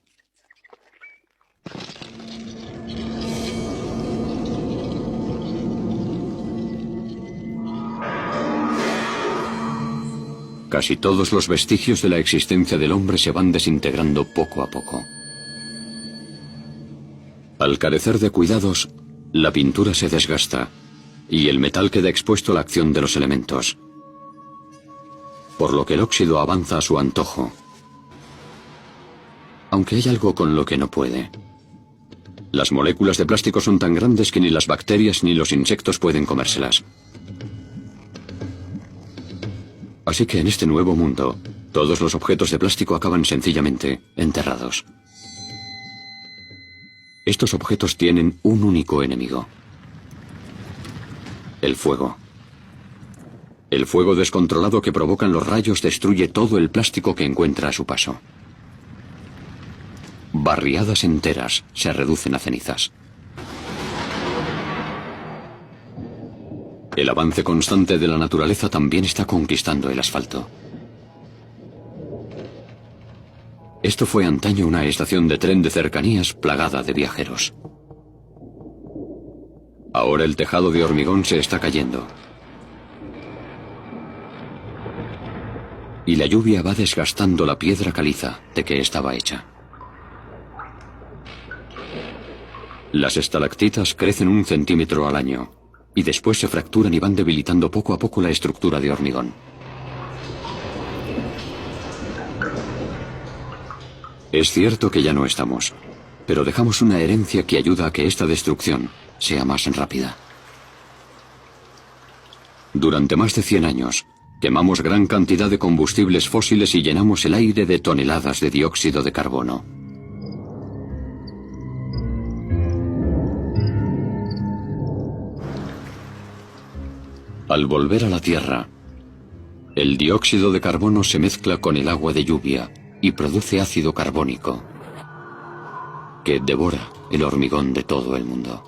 Casi todos los vestigios de la existencia del hombre se van desintegrando poco a poco. Al carecer de cuidados, la pintura se desgasta y el metal queda expuesto a la acción de los elementos, por lo que el óxido avanza a su antojo. Aunque hay algo con lo que no puede. Las moléculas de plástico son tan grandes que ni las bacterias ni los insectos pueden comérselas. Así que en este nuevo mundo, todos los objetos de plástico acaban sencillamente enterrados. Estos objetos tienen un único enemigo: el fuego. El fuego descontrolado que provocan los rayos destruye todo el plástico que encuentra a su paso. Barriadas enteras se reducen a cenizas. El avance constante de la naturaleza también está conquistando el asfalto. Esto fue antaño una estación de tren de cercanías plagada de viajeros. Ahora el tejado de hormigón se está cayendo. Y la lluvia va desgastando la piedra caliza de que estaba hecha. Las estalactitas crecen 1 centímetro al año y después se fracturan y van debilitando poco a poco la estructura de hormigón. Es cierto que ya no estamos, pero dejamos una herencia que ayuda a que esta destrucción sea más rápida. Durante más de 100 años, quemamos gran cantidad de combustibles fósiles y llenamos el aire de toneladas de dióxido de carbono. Al volver a la Tierra, el dióxido de carbono se mezcla con el agua de lluvia y produce ácido carbónico, que devora el hormigón de todo el mundo.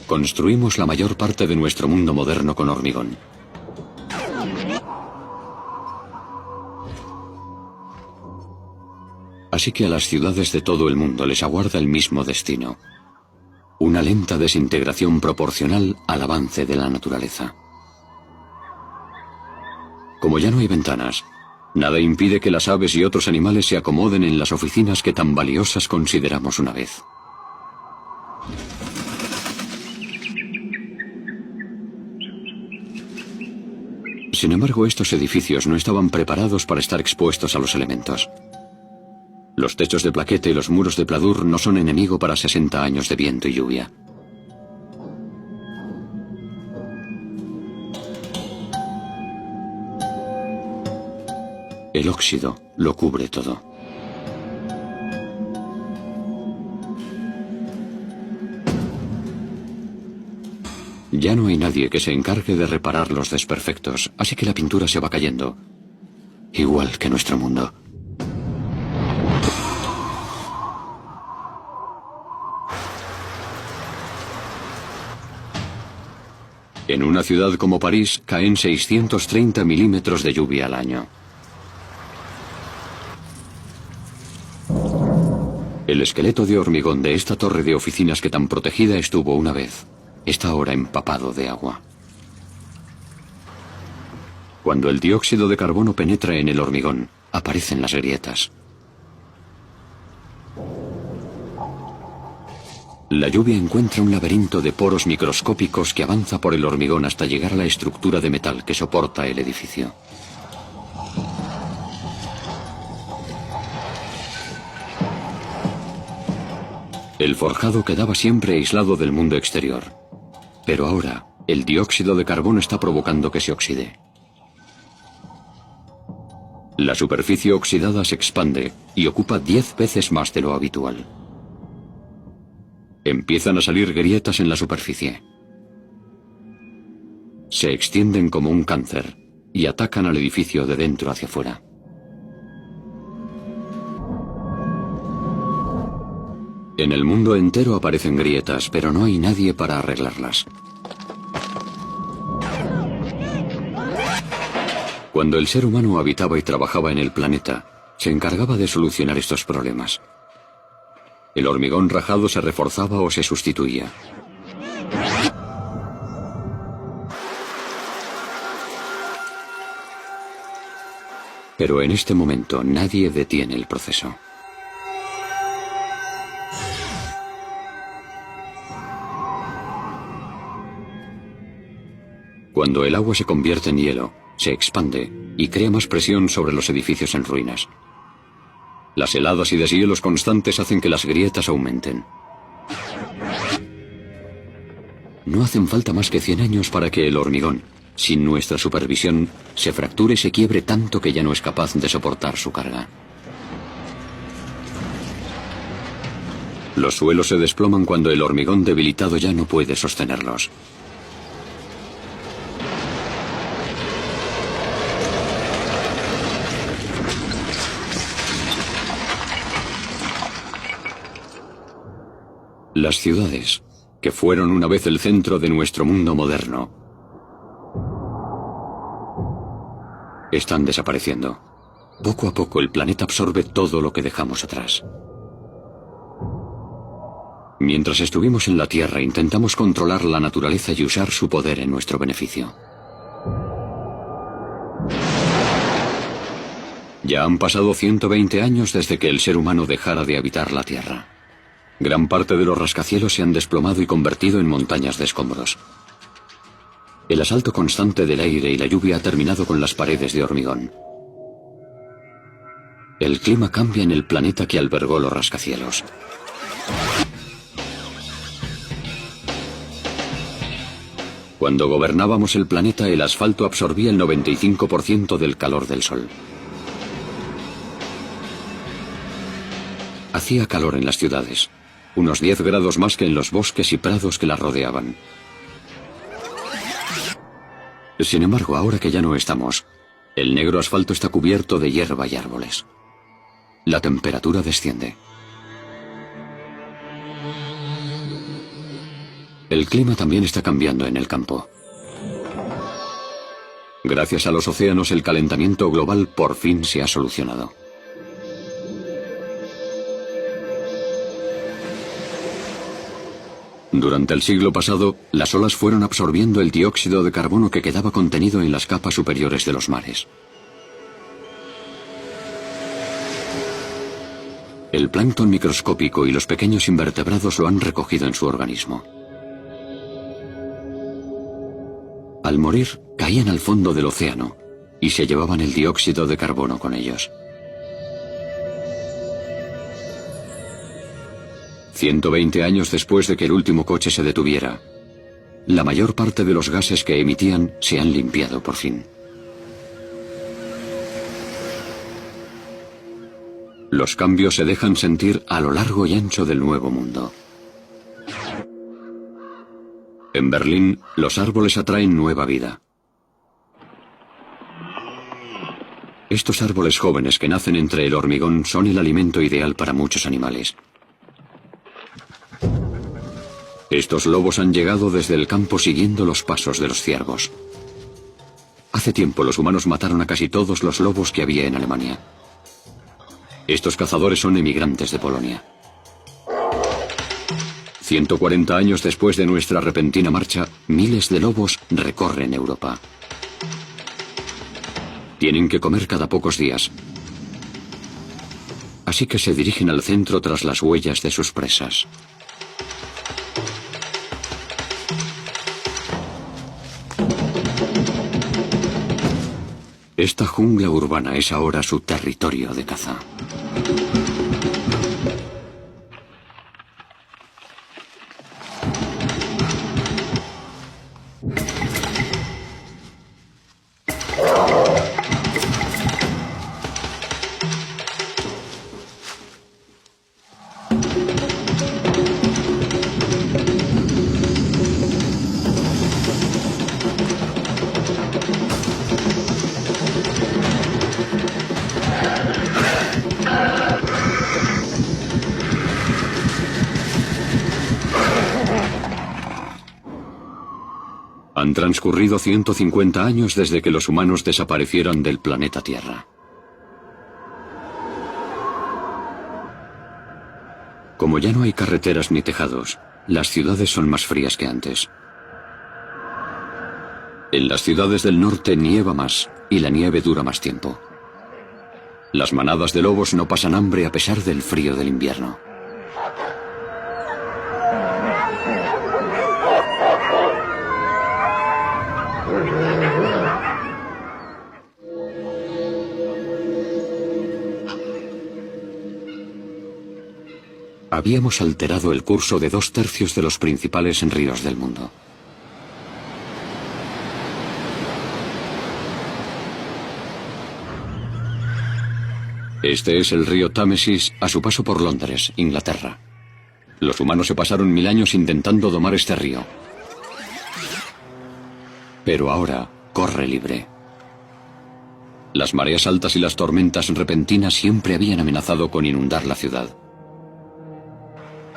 Construimos la mayor parte de nuestro mundo moderno con hormigón. Así que a las ciudades de todo el mundo les aguarda el mismo destino: una lenta desintegración proporcional al avance de la naturaleza. Como ya no hay ventanas, nada impide que las aves y otros animales se acomoden en las oficinas que tan valiosas consideramos una vez. Sin embargo, estos edificios no estaban preparados para estar expuestos a los elementos. Los techos de plaqueta y los muros de pladur no son enemigo para 60 años de viento y lluvia. El óxido lo cubre todo. Ya no hay nadie que se encargue de reparar los desperfectos, así que la pintura se va cayendo, igual que nuestro mundo. En una ciudad como París caen 630 milímetros de lluvia al año. El esqueleto de hormigón de esta torre de oficinas que tan protegida estuvo una vez, está ahora empapado de agua. Cuando el dióxido de carbono penetra en el hormigón, aparecen las grietas. La lluvia encuentra un laberinto de poros microscópicos que avanza por el hormigón hasta llegar a la estructura de metal que soporta el edificio. El forjado quedaba siempre aislado del mundo exterior, pero ahora el dióxido de carbono está provocando que se oxide. La superficie oxidada se expande y ocupa 10 veces más de lo habitual. Empiezan a salir grietas en la superficie. Se extienden como un cáncer y atacan al edificio de dentro hacia afuera. En el mundo entero aparecen grietas, pero no hay nadie para arreglarlas. Cuando el ser humano habitaba y trabajaba en el planeta, se encargaba de solucionar estos problemas. El hormigón rajado se reforzaba o se sustituía. Pero en este momento nadie detiene el proceso. Cuando el agua se convierte en hielo, se expande y crea más presión sobre los edificios en ruinas. Las heladas y deshielos constantes hacen que las grietas aumenten. No hacen falta más que 100 años para que el hormigón, sin nuestra supervisión, se fracture y se quiebre tanto que ya no es capaz de soportar su carga. Los suelos se desploman cuando el hormigón debilitado ya no puede sostenerlos. Las ciudades, que fueron una vez el centro de nuestro mundo moderno, están desapareciendo. Poco a poco el planeta absorbe todo lo que dejamos atrás. Mientras estuvimos en la Tierra, intentamos controlar la naturaleza y usar su poder en nuestro beneficio. Ya han pasado 120 años desde que el ser humano dejara de habitar la Tierra. Gran parte de los rascacielos se han desplomado y convertido en montañas de escombros. El asalto constante del aire y la lluvia ha terminado con las paredes de hormigón. El clima cambia en el planeta que albergó los rascacielos. Cuando gobernábamos el planeta, el asfalto absorbía el 95% del calor del sol. Hacía calor en las ciudades, unos 10 grados más que en los bosques y prados que las rodeaban. Sin embargo, ahora que ya no estamos, el negro asfalto está cubierto de hierba y árboles. La temperatura desciende. El clima también está cambiando en el campo. Gracias a los océanos, el calentamiento global por fin se ha solucionado. Durante el siglo pasado, las olas fueron absorbiendo el dióxido de carbono que quedaba contenido en las capas superiores de los mares. El plancton microscópico y los pequeños invertebrados lo han recogido en su organismo. Al morir, caían al fondo del océano y se llevaban el dióxido de carbono con ellos. 120 años después de que el último coche se detuviera, la mayor parte de los gases que emitían se han limpiado por fin. Los cambios se dejan sentir a lo largo y ancho del nuevo mundo. En Berlín, los árboles atraen nueva vida. Estos árboles jóvenes que nacen entre el hormigón son el alimento ideal para muchos animales. Estos lobos han llegado desde el campo siguiendo los pasos de los ciervos. Hace tiempo los humanos mataron a casi todos los lobos que había en Alemania. Estos cazadores son emigrantes de Polonia. 140 años después de nuestra repentina marcha, miles de lobos recorren Europa. Tienen que comer cada pocos días. Así que se dirigen al centro tras las huellas de sus presas. Esta jungla urbana es ahora su territorio de caza. Han transcurrido 150 años desde que los humanos desaparecieron del planeta Tierra. Como ya no hay carreteras ni tejados, las ciudades son más frías que antes. En las ciudades del norte nieva más y la nieve dura más tiempo. Las manadas de lobos no pasan hambre a pesar del frío del invierno. Habíamos alterado el curso de 2/3 de los principales ríos del mundo. Este es el río Támesis a su paso por Londres, Inglaterra. Los humanos se pasaron 1000 años intentando domar este río. Pero ahora corre libre. Las mareas altas y las tormentas repentinas siempre habían amenazado con inundar la ciudad.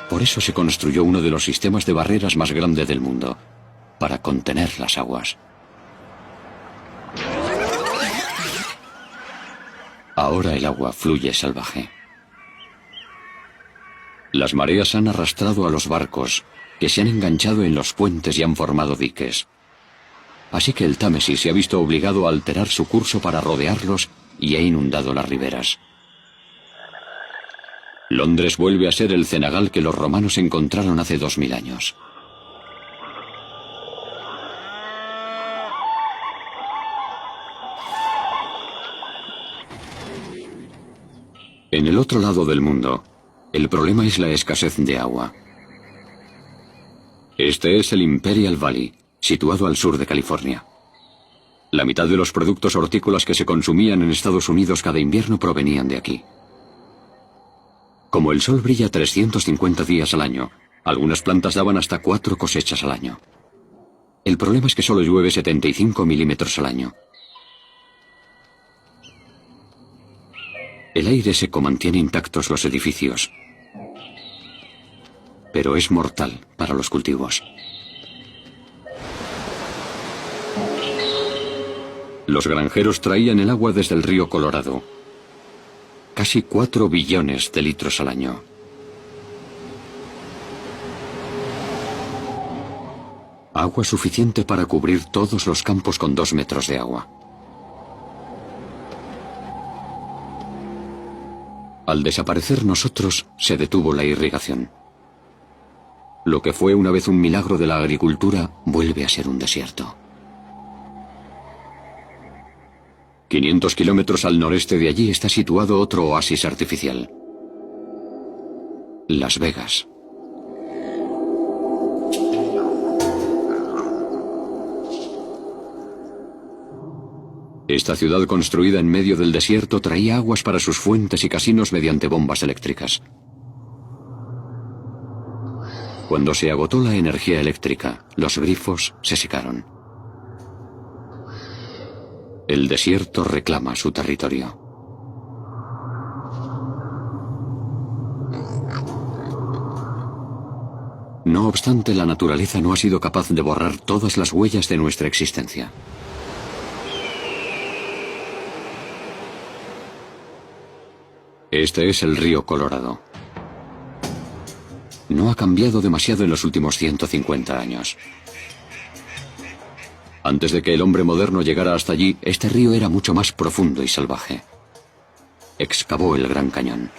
Por eso se construyó uno de los sistemas de barreras más grande del mundo, para contener las aguas. Ahora el agua fluye salvaje. Las mareas han arrastrado a los barcos, que se han enganchado en los puentes y han formado diques. Así que el Támesis se ha visto obligado a alterar su curso para rodearlos y ha inundado las riberas. Londres vuelve a ser el cenagal que los romanos encontraron hace 2000 años. En el otro lado del mundo, el problema es la escasez de agua. Este es el Imperial Valley, situado al sur de California. La mitad de los productos hortícolas que se consumían en Estados Unidos cada invierno provenían de aquí. Como el sol brilla 350 días al año, algunas plantas daban hasta 4 cosechas al año. El problema es que solo llueve 75 milímetros al año. El aire seco mantiene intactos los edificios, pero es mortal para los cultivos. Los granjeros traían el agua desde el río Colorado. Casi 4 billones de litros al año. Agua suficiente para cubrir todos los campos con 2 metros de agua. Al desaparecer nosotros, se detuvo la irrigación. Lo que fue una vez un milagro de la agricultura, vuelve a ser un desierto. 500 kilómetros al noreste de allí está situado otro oasis artificial. Las Vegas. Esta ciudad construida en medio del desierto traía aguas para sus fuentes y casinos mediante bombas eléctricas. Cuando se agotó la energía eléctrica, los grifos se secaron. El desierto reclama su territorio. No obstante, la naturaleza no ha sido capaz de borrar todas las huellas de nuestra existencia. Este es el río Colorado. No ha cambiado demasiado en los últimos 150 años. Antes de que el hombre moderno llegara hasta allí, este río era mucho más profundo y salvaje. Excavó el Gran Cañón.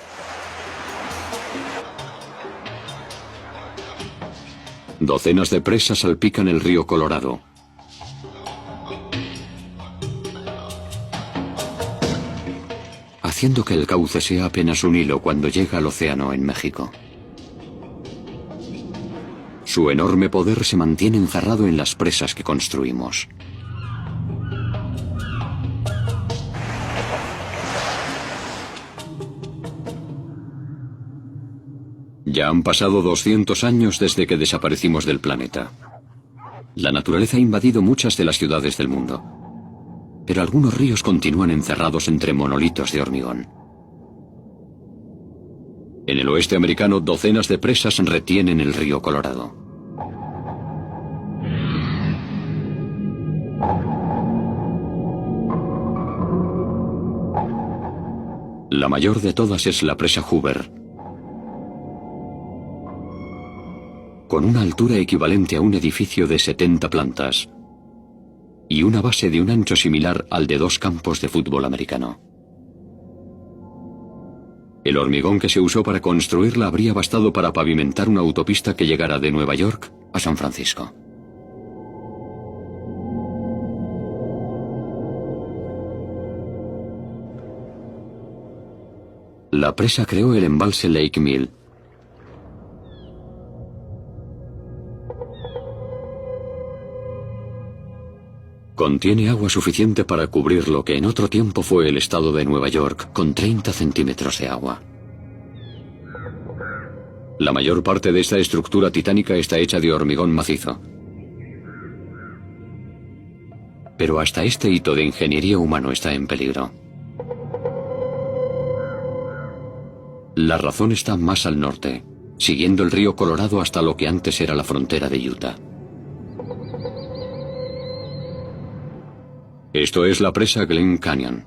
Docenas de presas salpican el río Colorado. Haciendo que el cauce sea apenas un hilo cuando llega al océano en México. Su enorme poder se mantiene encerrado en las presas que construimos. Ya han pasado 200 años desde que desaparecimos del planeta. La naturaleza ha invadido muchas de las ciudades del mundo, pero algunos ríos continúan encerrados entre monolitos de hormigón. En el oeste americano, docenas de presas retienen el río Colorado. La mayor de todas es la presa Hoover, con una altura equivalente a un edificio de 70 plantas y una base de un ancho similar al de 2 campos de fútbol americano. El hormigón que se usó para construirla habría bastado para pavimentar una autopista que llegara de Nueva York a San Francisco. La presa creó el embalse Lake Mill. Contiene agua suficiente para cubrir lo que en otro tiempo fue el estado de Nueva York, con 30 centímetros de agua. La mayor parte de esta estructura titánica está hecha de hormigón macizo. Pero hasta este hito de ingeniería humano está en peligro. La razón está más al norte, siguiendo el río Colorado hasta lo que antes era la frontera de Utah. Esto es la presa Glen Canyon.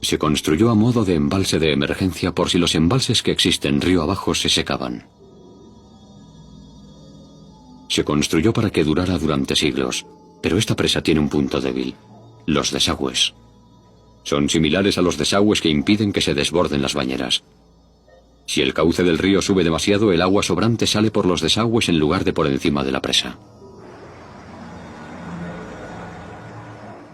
Se construyó a modo de embalse de emergencia por si los embalses que existen río abajo se secaban. Se construyó para que durara durante siglos, pero esta presa tiene un punto débil: los desagües. Son similares a los desagües que impiden que se desborden las bañeras. Si el cauce del río sube demasiado, el agua sobrante sale por los desagües en lugar de por encima de la presa.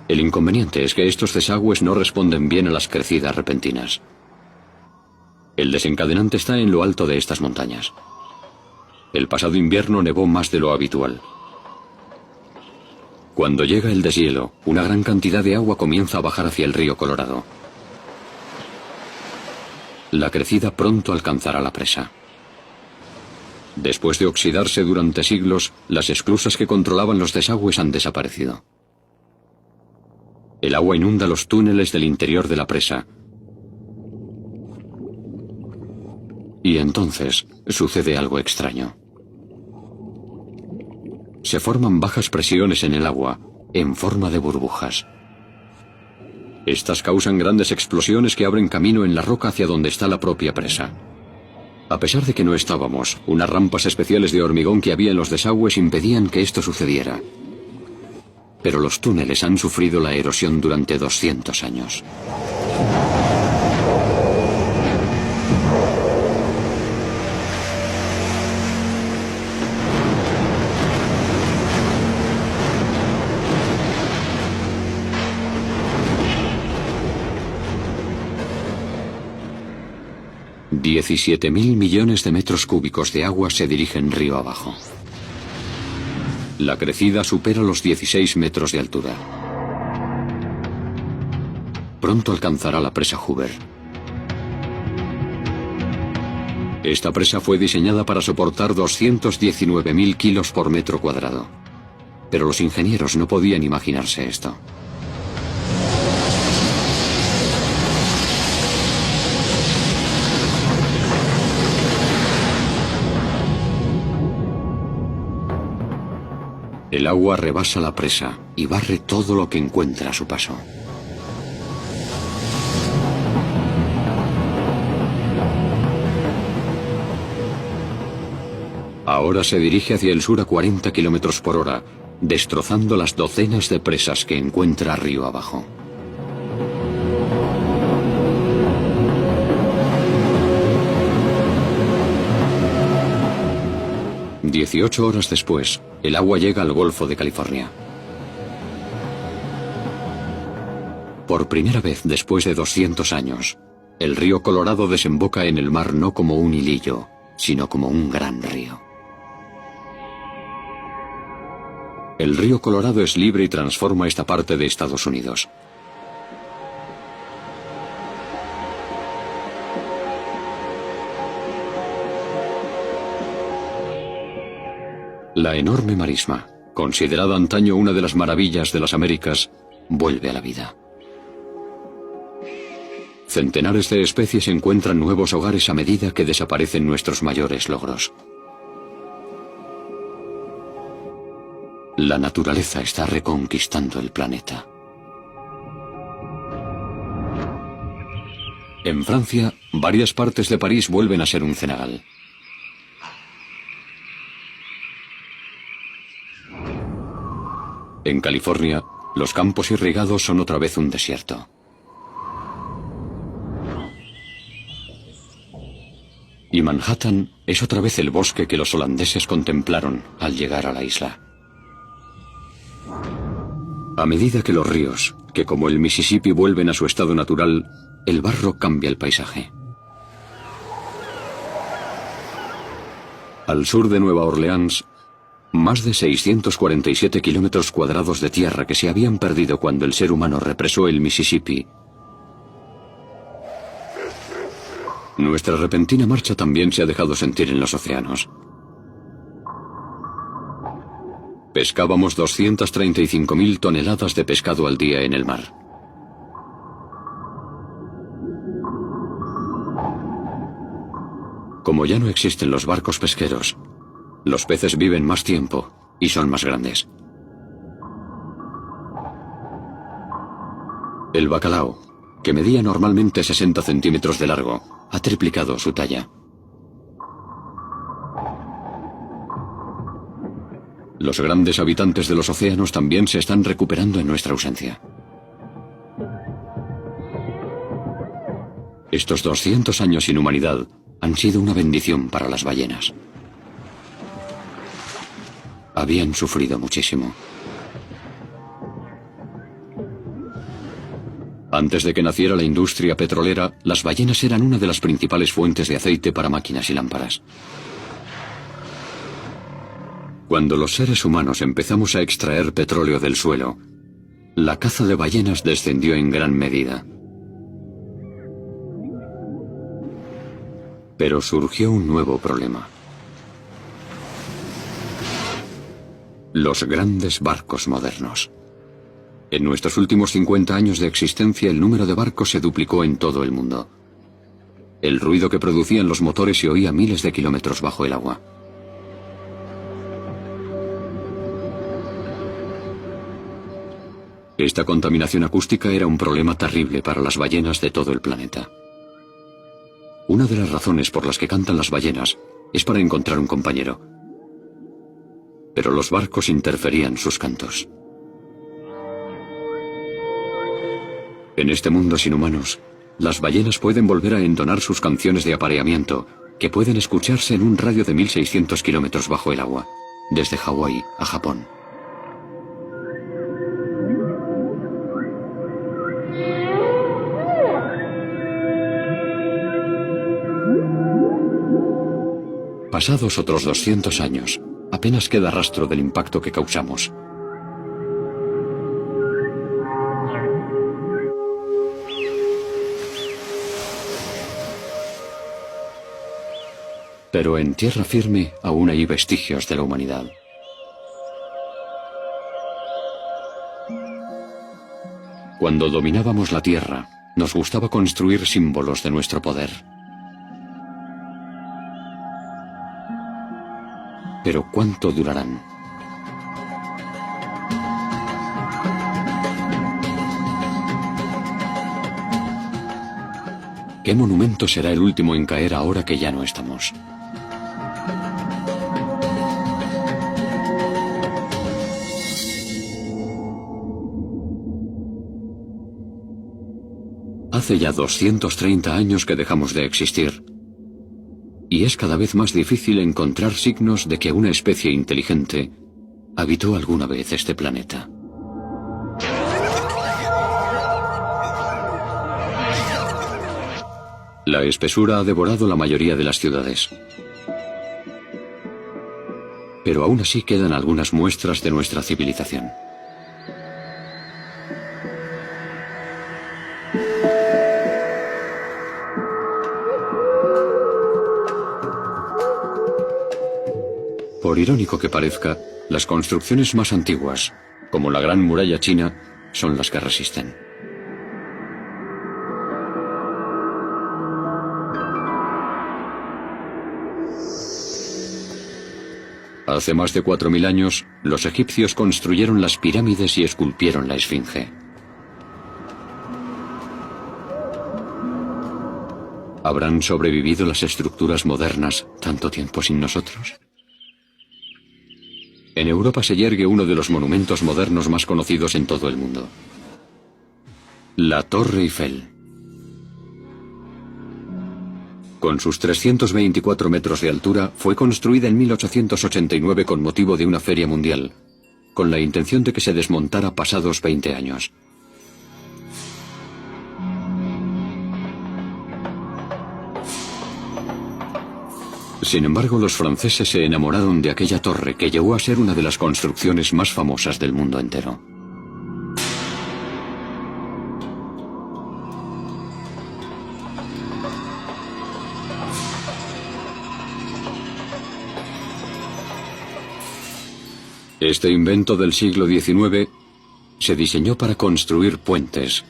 El inconveniente es que estos desagües no responden bien a las crecidas repentinas. El desencadenante está en lo alto de estas montañas. El pasado invierno nevó más de lo habitual. Cuando llega el deshielo, una gran cantidad de agua comienza a bajar hacia el río Colorado. La crecida pronto alcanzará la presa. Después de oxidarse durante siglos, las esclusas que controlaban los desagües han desaparecido. El agua inunda los túneles del interior de la presa. Y entonces sucede algo extraño. Se forman bajas presiones en el agua, en forma de burbujas. Estas causan grandes explosiones que abren camino en la roca hacia donde está la propia presa. A pesar de que no estábamos, unas rampas especiales de hormigón que había en los desagües impedían que esto sucediera. Pero los túneles han sufrido la erosión durante 200 años. $17.000 millones de metros cúbicos de agua se dirigen río abajo. La crecida supera los 16 metros de altura. Pronto alcanzará la presa Hoover. Esta presa fue diseñada para soportar 219.000 kilos por metro cuadrado. Pero los ingenieros no podían imaginarse esto. El agua rebasa la presa y barre todo lo que encuentra a su paso. Ahora se dirige hacia el sur a 40 kilómetros por hora, destrozando las docenas de presas que encuentra río abajo. Dieciocho horas después, el agua llega al Golfo de California. Por primera vez después de 200 años, el río Colorado desemboca en el mar no como un hilillo, sino como un gran río. El río Colorado es libre y transforma esta parte de Estados Unidos. La enorme marisma, considerada antaño una de las maravillas de las Américas, vuelve a la vida. Centenares de especies encuentran nuevos hogares a medida que desaparecen nuestros mayores logros. La naturaleza está reconquistando el planeta. En Francia, varias partes de París vuelven a ser un cenagal. En California, los campos irrigados son otra vez un desierto. Y Manhattan es otra vez el bosque que los holandeses contemplaron al llegar a la isla. A medida que los ríos, que como el Mississippi vuelven a su estado natural, el barro cambia el paisaje. Al sur de Nueva Orleans, más de 647 kilómetros cuadrados de tierra que se habían perdido cuando el ser humano represó el Mississippi. Nuestra repentina marcha también se ha dejado sentir en los océanos. Pescábamos 235.000 toneladas de pescado al día en el mar. Como ya no existen los barcos pesqueros, los peces viven más tiempo y son más grandes. El bacalao, que medía normalmente 60 centímetros de largo, ha triplicado su talla. Los grandes habitantes de los océanos también se están recuperando en nuestra ausencia. Estos 200 años sin humanidad han sido una bendición para las ballenas. Habían sufrido muchísimo. Antes de que naciera la industria petrolera, las ballenas eran una de las principales fuentes de aceite para máquinas y lámparas. Cuando los seres humanos empezamos a extraer petróleo del suelo, la caza de ballenas descendió en gran medida. Pero surgió un nuevo problema. Los grandes barcos modernos. En nuestros últimos 50 años de existencia, el número de barcos se duplicó en todo el mundo. El ruido que producían los motores se oía a miles de kilómetros bajo el agua. Esta contaminación acústica era un problema terrible para las ballenas de todo el planeta. Una de las razones por las que cantan las ballenas es para encontrar un compañero. Pero los barcos interferían sus cantos. En este mundo sin humanos, las ballenas pueden volver a entonar sus canciones de apareamiento, que pueden escucharse en un radio de 1600 kilómetros bajo el agua, desde Hawái a Japón. Pasados otros 200 años, apenas queda rastro del impacto que causamos. Pero en tierra firme aún hay vestigios de la humanidad. Cuando dominábamos la tierra, nos gustaba construir símbolos de nuestro poder. Pero ¿cuánto durarán? ¿Qué monumento será el último en caer ahora que ya no estamos? Hace ya 230 años que dejamos de existir, y es cada vez más difícil encontrar signos de que una especie inteligente habitó alguna vez este planeta. La espesura ha devorado la mayoría de las ciudades. Pero aún así quedan algunas muestras de nuestra civilización. Por irónico que parezca, las construcciones más antiguas, como la Gran Muralla China, son las que resisten. Hace más de 4000 años, los egipcios construyeron las pirámides y esculpieron la Esfinge. ¿Habrán sobrevivido las estructuras modernas tanto tiempo sin nosotros? En Europa se yergue uno de los monumentos modernos más conocidos en todo el mundo: la Torre Eiffel. Con sus 324 metros de altura, fue construida en 1889 con motivo de una feria mundial, con la intención de que se desmontara pasados 20 años. Sin embargo, los franceses se enamoraron de aquella torre que llegó a ser una de las construcciones más famosas del mundo entero. Este invento del siglo XIX se diseñó para construir puentes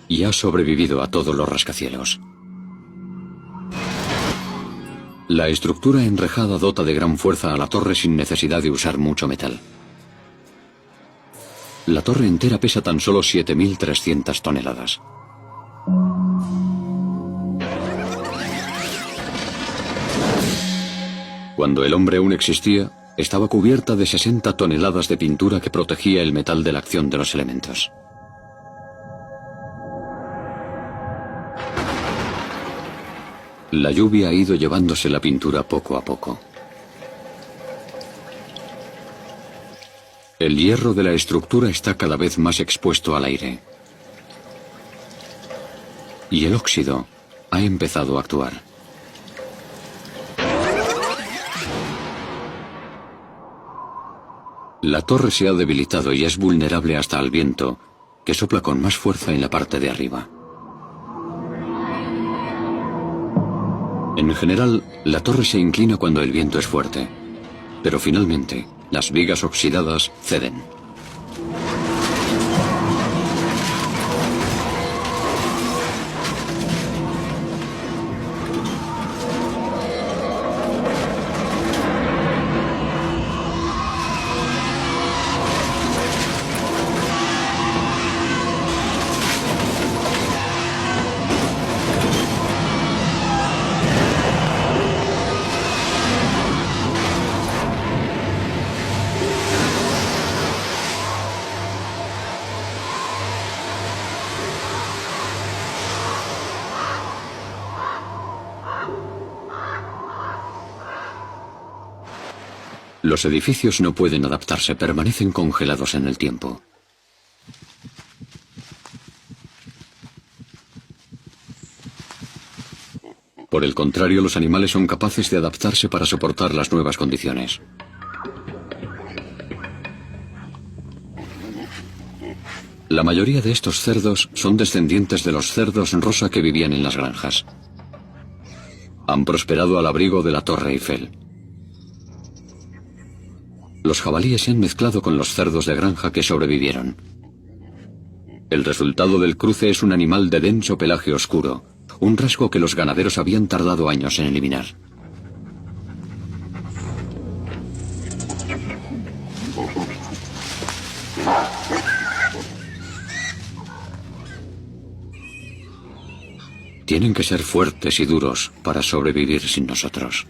y ha sobrevivido a todos los rascacielos. La estructura enrejada dota de gran fuerza a la torre sin necesidad de usar mucho metal. La torre entera pesa tan solo 7.300 toneladas. Cuando el hombre aún existía, estaba cubierta de 60 toneladas de pintura que protegía el metal de la acción de los elementos. La lluvia ha ido llevándose la pintura poco a poco. El hierro de la estructura está cada vez más expuesto al aire. Y el óxido ha empezado a actuar. La torre se ha debilitado y es vulnerable hasta al viento, que sopla con más fuerza en la parte de arriba. En general, la torre se inclina cuando el viento es fuerte, pero finalmente, las vigas oxidadas ceden. Los edificios no pueden adaptarse, permanecen congelados en el tiempo. Por el contrario, los animales son capaces de adaptarse para soportar las nuevas condiciones. La mayoría de estos cerdos son descendientes de los cerdos rosa que vivían en las granjas. han prosperado al abrigo de la Torre Eiffel. Los jabalíes se han mezclado con los cerdos de granja que sobrevivieron. El resultado del cruce es un animal de denso pelaje oscuro, un rasgo que los ganaderos habían tardado años en eliminar. Tienen que ser fuertes y duros para sobrevivir sin nosotros.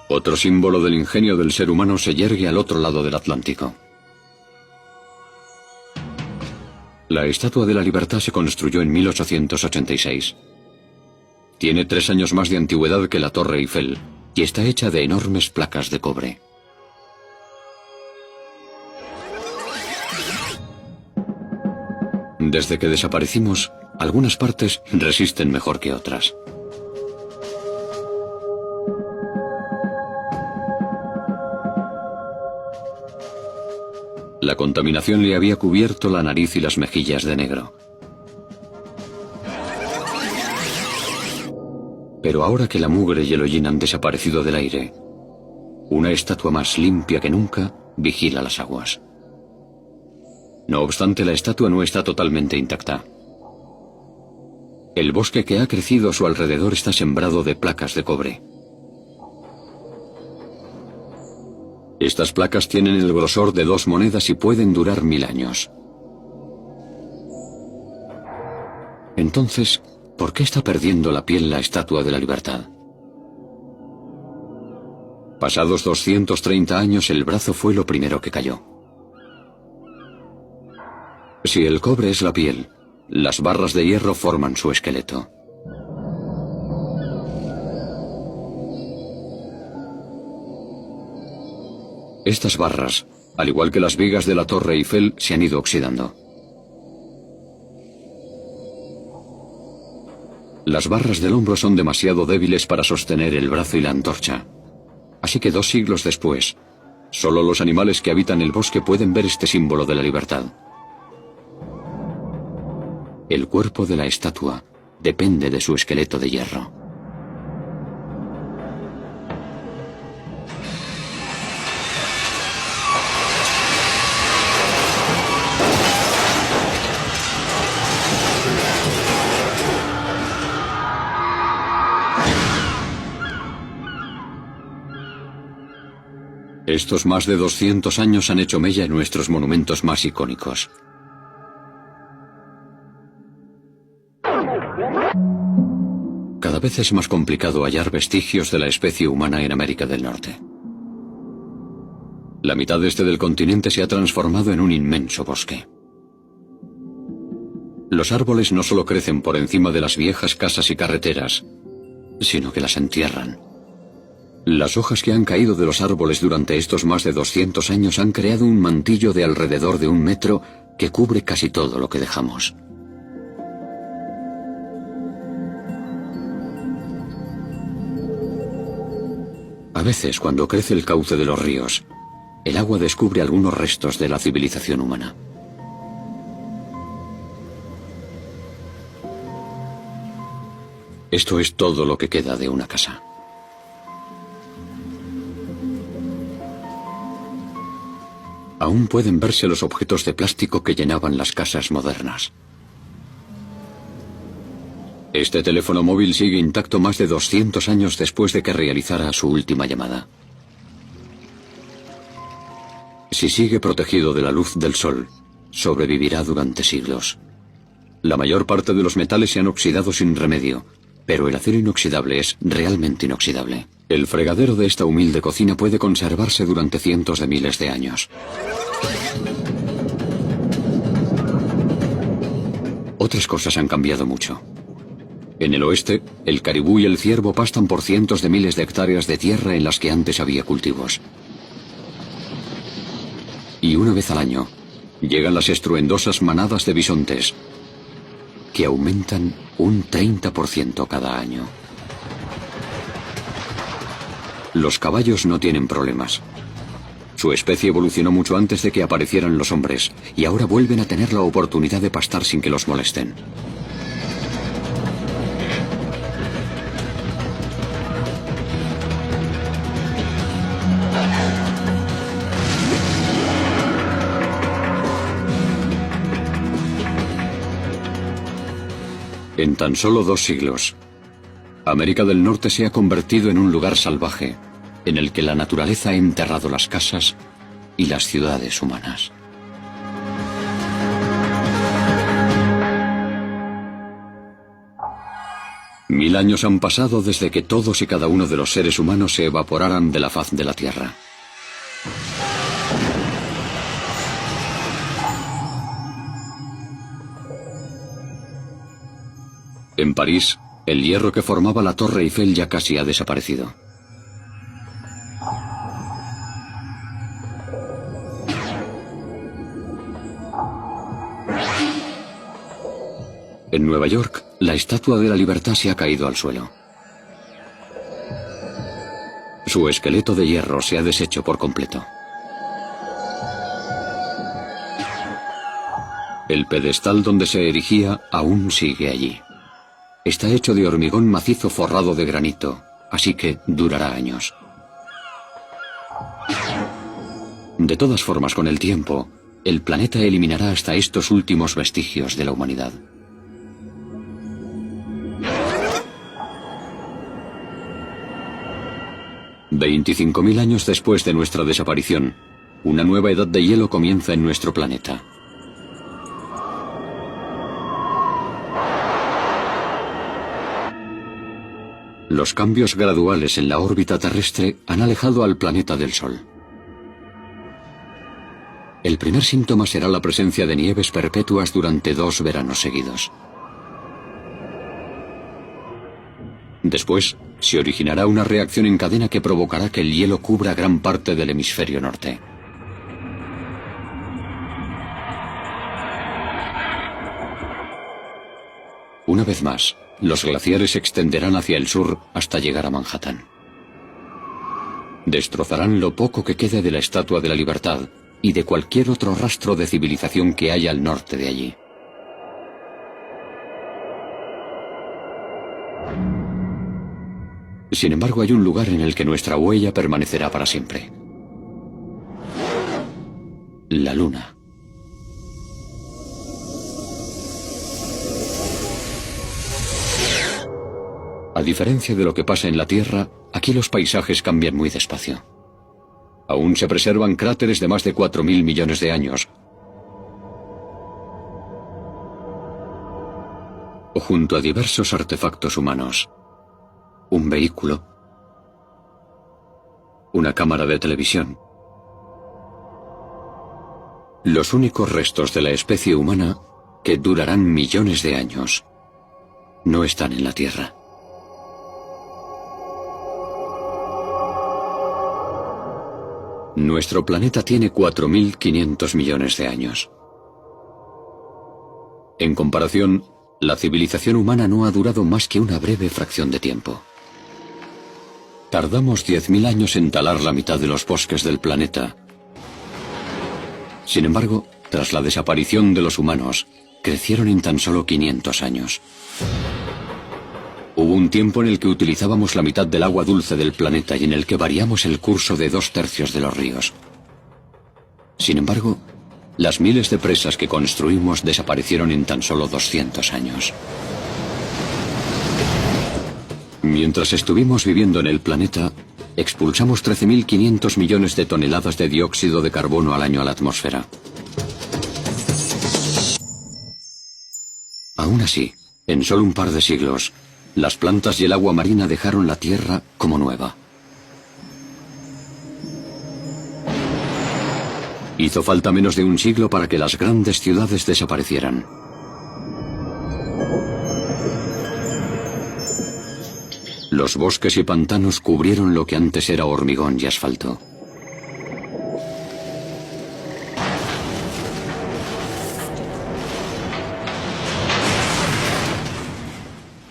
Otro símbolo del ingenio del ser humano se yergue al otro lado del Atlántico. La Estatua de la Libertad se construyó en 1886. Tiene 3 años más de antigüedad que la Torre Eiffel y está hecha de enormes placas de cobre. Desde que desaparecimos, algunas partes resisten mejor que otras. La contaminación le había cubierto la nariz y las mejillas de negro. Pero ahora que la mugre y el hollín han desaparecido del aire, una estatua más limpia que nunca vigila las aguas. No obstante, la estatua no está totalmente intacta. El bosque que ha crecido a su alrededor está sembrado de placas de cobre. Estas placas tienen el grosor de 2 monedas y pueden durar 1000 años. Entonces, ¿por qué está perdiendo la piel la Estatua de la Libertad? Pasados 230 años, el brazo fue lo primero que cayó. Si el cobre es la piel, las barras de hierro forman su esqueleto. Estas barras, al igual que las vigas de la Torre Eiffel, se han ido oxidando. Las barras del hombro son demasiado débiles para sostener el brazo y la antorcha. Así que 2 siglos después, solo los animales que habitan el bosque pueden ver este símbolo de la libertad. El cuerpo de la estatua depende de su esqueleto de hierro. Estos más de 200 años han hecho mella en nuestros monumentos más icónicos. Cada vez es más complicado hallar vestigios de la especie humana en América del Norte. La mitad este del continente se ha transformado en un inmenso bosque. Los árboles no solo crecen por encima de las viejas casas y carreteras, sino que las entierran. Las hojas que han caído de los árboles durante estos más de 200 años han creado un mantillo de alrededor de 1 metro que cubre casi todo lo que dejamos. A veces, cuando crece el cauce de los ríos, el agua descubre algunos restos de la civilización humana. Esto es todo lo que queda de una casa. Aún pueden verse los objetos de plástico que llenaban las casas modernas. Este teléfono móvil sigue intacto más de 200 años después de que realizara su última llamada. Si sigue protegido de la luz del sol, sobrevivirá durante siglos. La mayor parte de los metales se han oxidado sin remedio, pero el acero inoxidable es realmente inoxidable. El fregadero de esta humilde cocina puede conservarse durante cientos de miles de años. Otras cosas han cambiado mucho. En el oeste, el caribú y el ciervo pastan por cientos de miles de hectáreas de tierra en las que antes había cultivos. Y una vez al año, llegan las estruendosas manadas de bisontes, que aumentan un 30% cada año. Los caballos no tienen problemas. Su especie evolucionó mucho antes de que aparecieran los hombres, y ahora vuelven a tener la oportunidad de pastar sin que los molesten. En tan solo 2 siglos, América del Norte se ha convertido en un lugar salvaje, en el que la naturaleza ha enterrado las casas y las ciudades humanas. Mil años han pasado desde que todos y cada uno de los seres humanos se evaporaran de la faz de la Tierra. En París, el hierro que formaba la Torre Eiffel ya casi ha desaparecido. En Nueva York, la Estatua de la Libertad se ha caído al suelo. Su esqueleto de hierro se ha deshecho por completo. El pedestal donde se erigía aún sigue allí. Está hecho de hormigón macizo forrado de granito, así que durará años. De todas formas, con el tiempo, el planeta eliminará hasta estos últimos vestigios de la humanidad. $25.000 años después de nuestra desaparición, una nueva edad de hielo comienza en nuestro planeta. Los cambios graduales en la órbita terrestre han alejado al planeta del Sol. El primer síntoma será la presencia de nieves perpetuas durante 2 veranos seguidos. Después, se originará una reacción en cadena que provocará que el hielo cubra gran parte del hemisferio norte. Una vez más, los glaciares se extenderán hacia el sur hasta llegar a Manhattan. Destrozarán lo poco que quede de la Estatua de la Libertad y de cualquier otro rastro de civilización que haya al norte de allí. Sin embargo, hay un lugar en el que nuestra huella permanecerá para siempre. La Luna. A diferencia de lo que pasa en la Tierra, aquí los paisajes cambian muy despacio. Aún se preservan cráteres de más de 4.000 millones de años, o junto a diversos artefactos humanos. Un vehículo, una cámara de televisión. Los únicos restos de la especie humana, que durarán millones de años, no están en la Tierra. Nuestro planeta tiene 4.500 millones de años. En comparación, la civilización humana no ha durado más que una breve fracción de tiempo. Tardamos 10.000 años en talar la mitad de los bosques del planeta. Sin embargo, tras la desaparición de los humanos, crecieron en tan solo 500 años. Hubo un tiempo en el que utilizábamos la mitad del agua dulce del planeta y en el que variamos el curso de 2/3 de los ríos. Sin embargo, las miles de presas que construimos desaparecieron en tan solo 200 años. Mientras estuvimos viviendo en el planeta, expulsamos 13.500 millones de toneladas de dióxido de carbono al año a la atmósfera. Aún así, en solo un par de siglos, las plantas y el agua marina dejaron la Tierra como nueva. Hizo falta menos de un siglo para que las grandes ciudades desaparecieran. Los bosques y pantanos cubrieron lo que antes era hormigón y asfalto.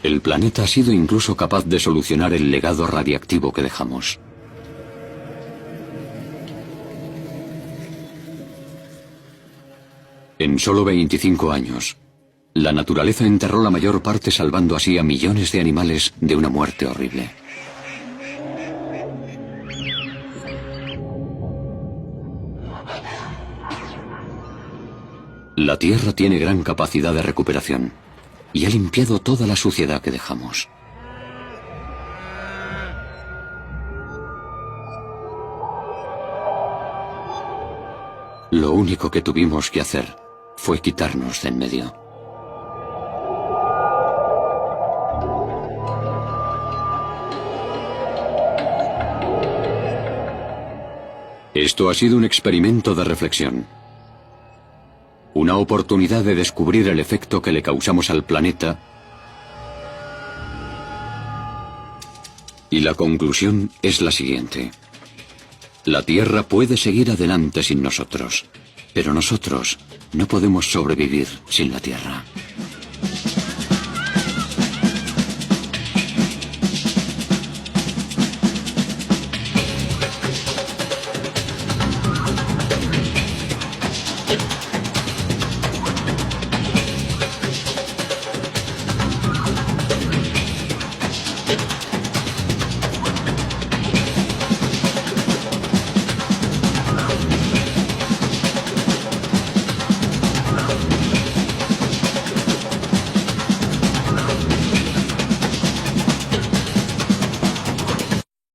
El planeta ha sido incluso capaz de solucionar el legado radiactivo que dejamos. En solo 25 años, la naturaleza enterró la mayor parte, salvando así a millones de animales de una muerte horrible. La Tierra tiene gran capacidad de recuperación y ha limpiado toda la suciedad que dejamos. Lo único que tuvimos que hacer fue quitarnos de en medio. Esto ha sido un experimento de reflexión. Una oportunidad de descubrir el efecto que le causamos al planeta. Y la conclusión es la siguiente. La Tierra puede seguir adelante sin nosotros, pero nosotros no podemos sobrevivir sin la Tierra.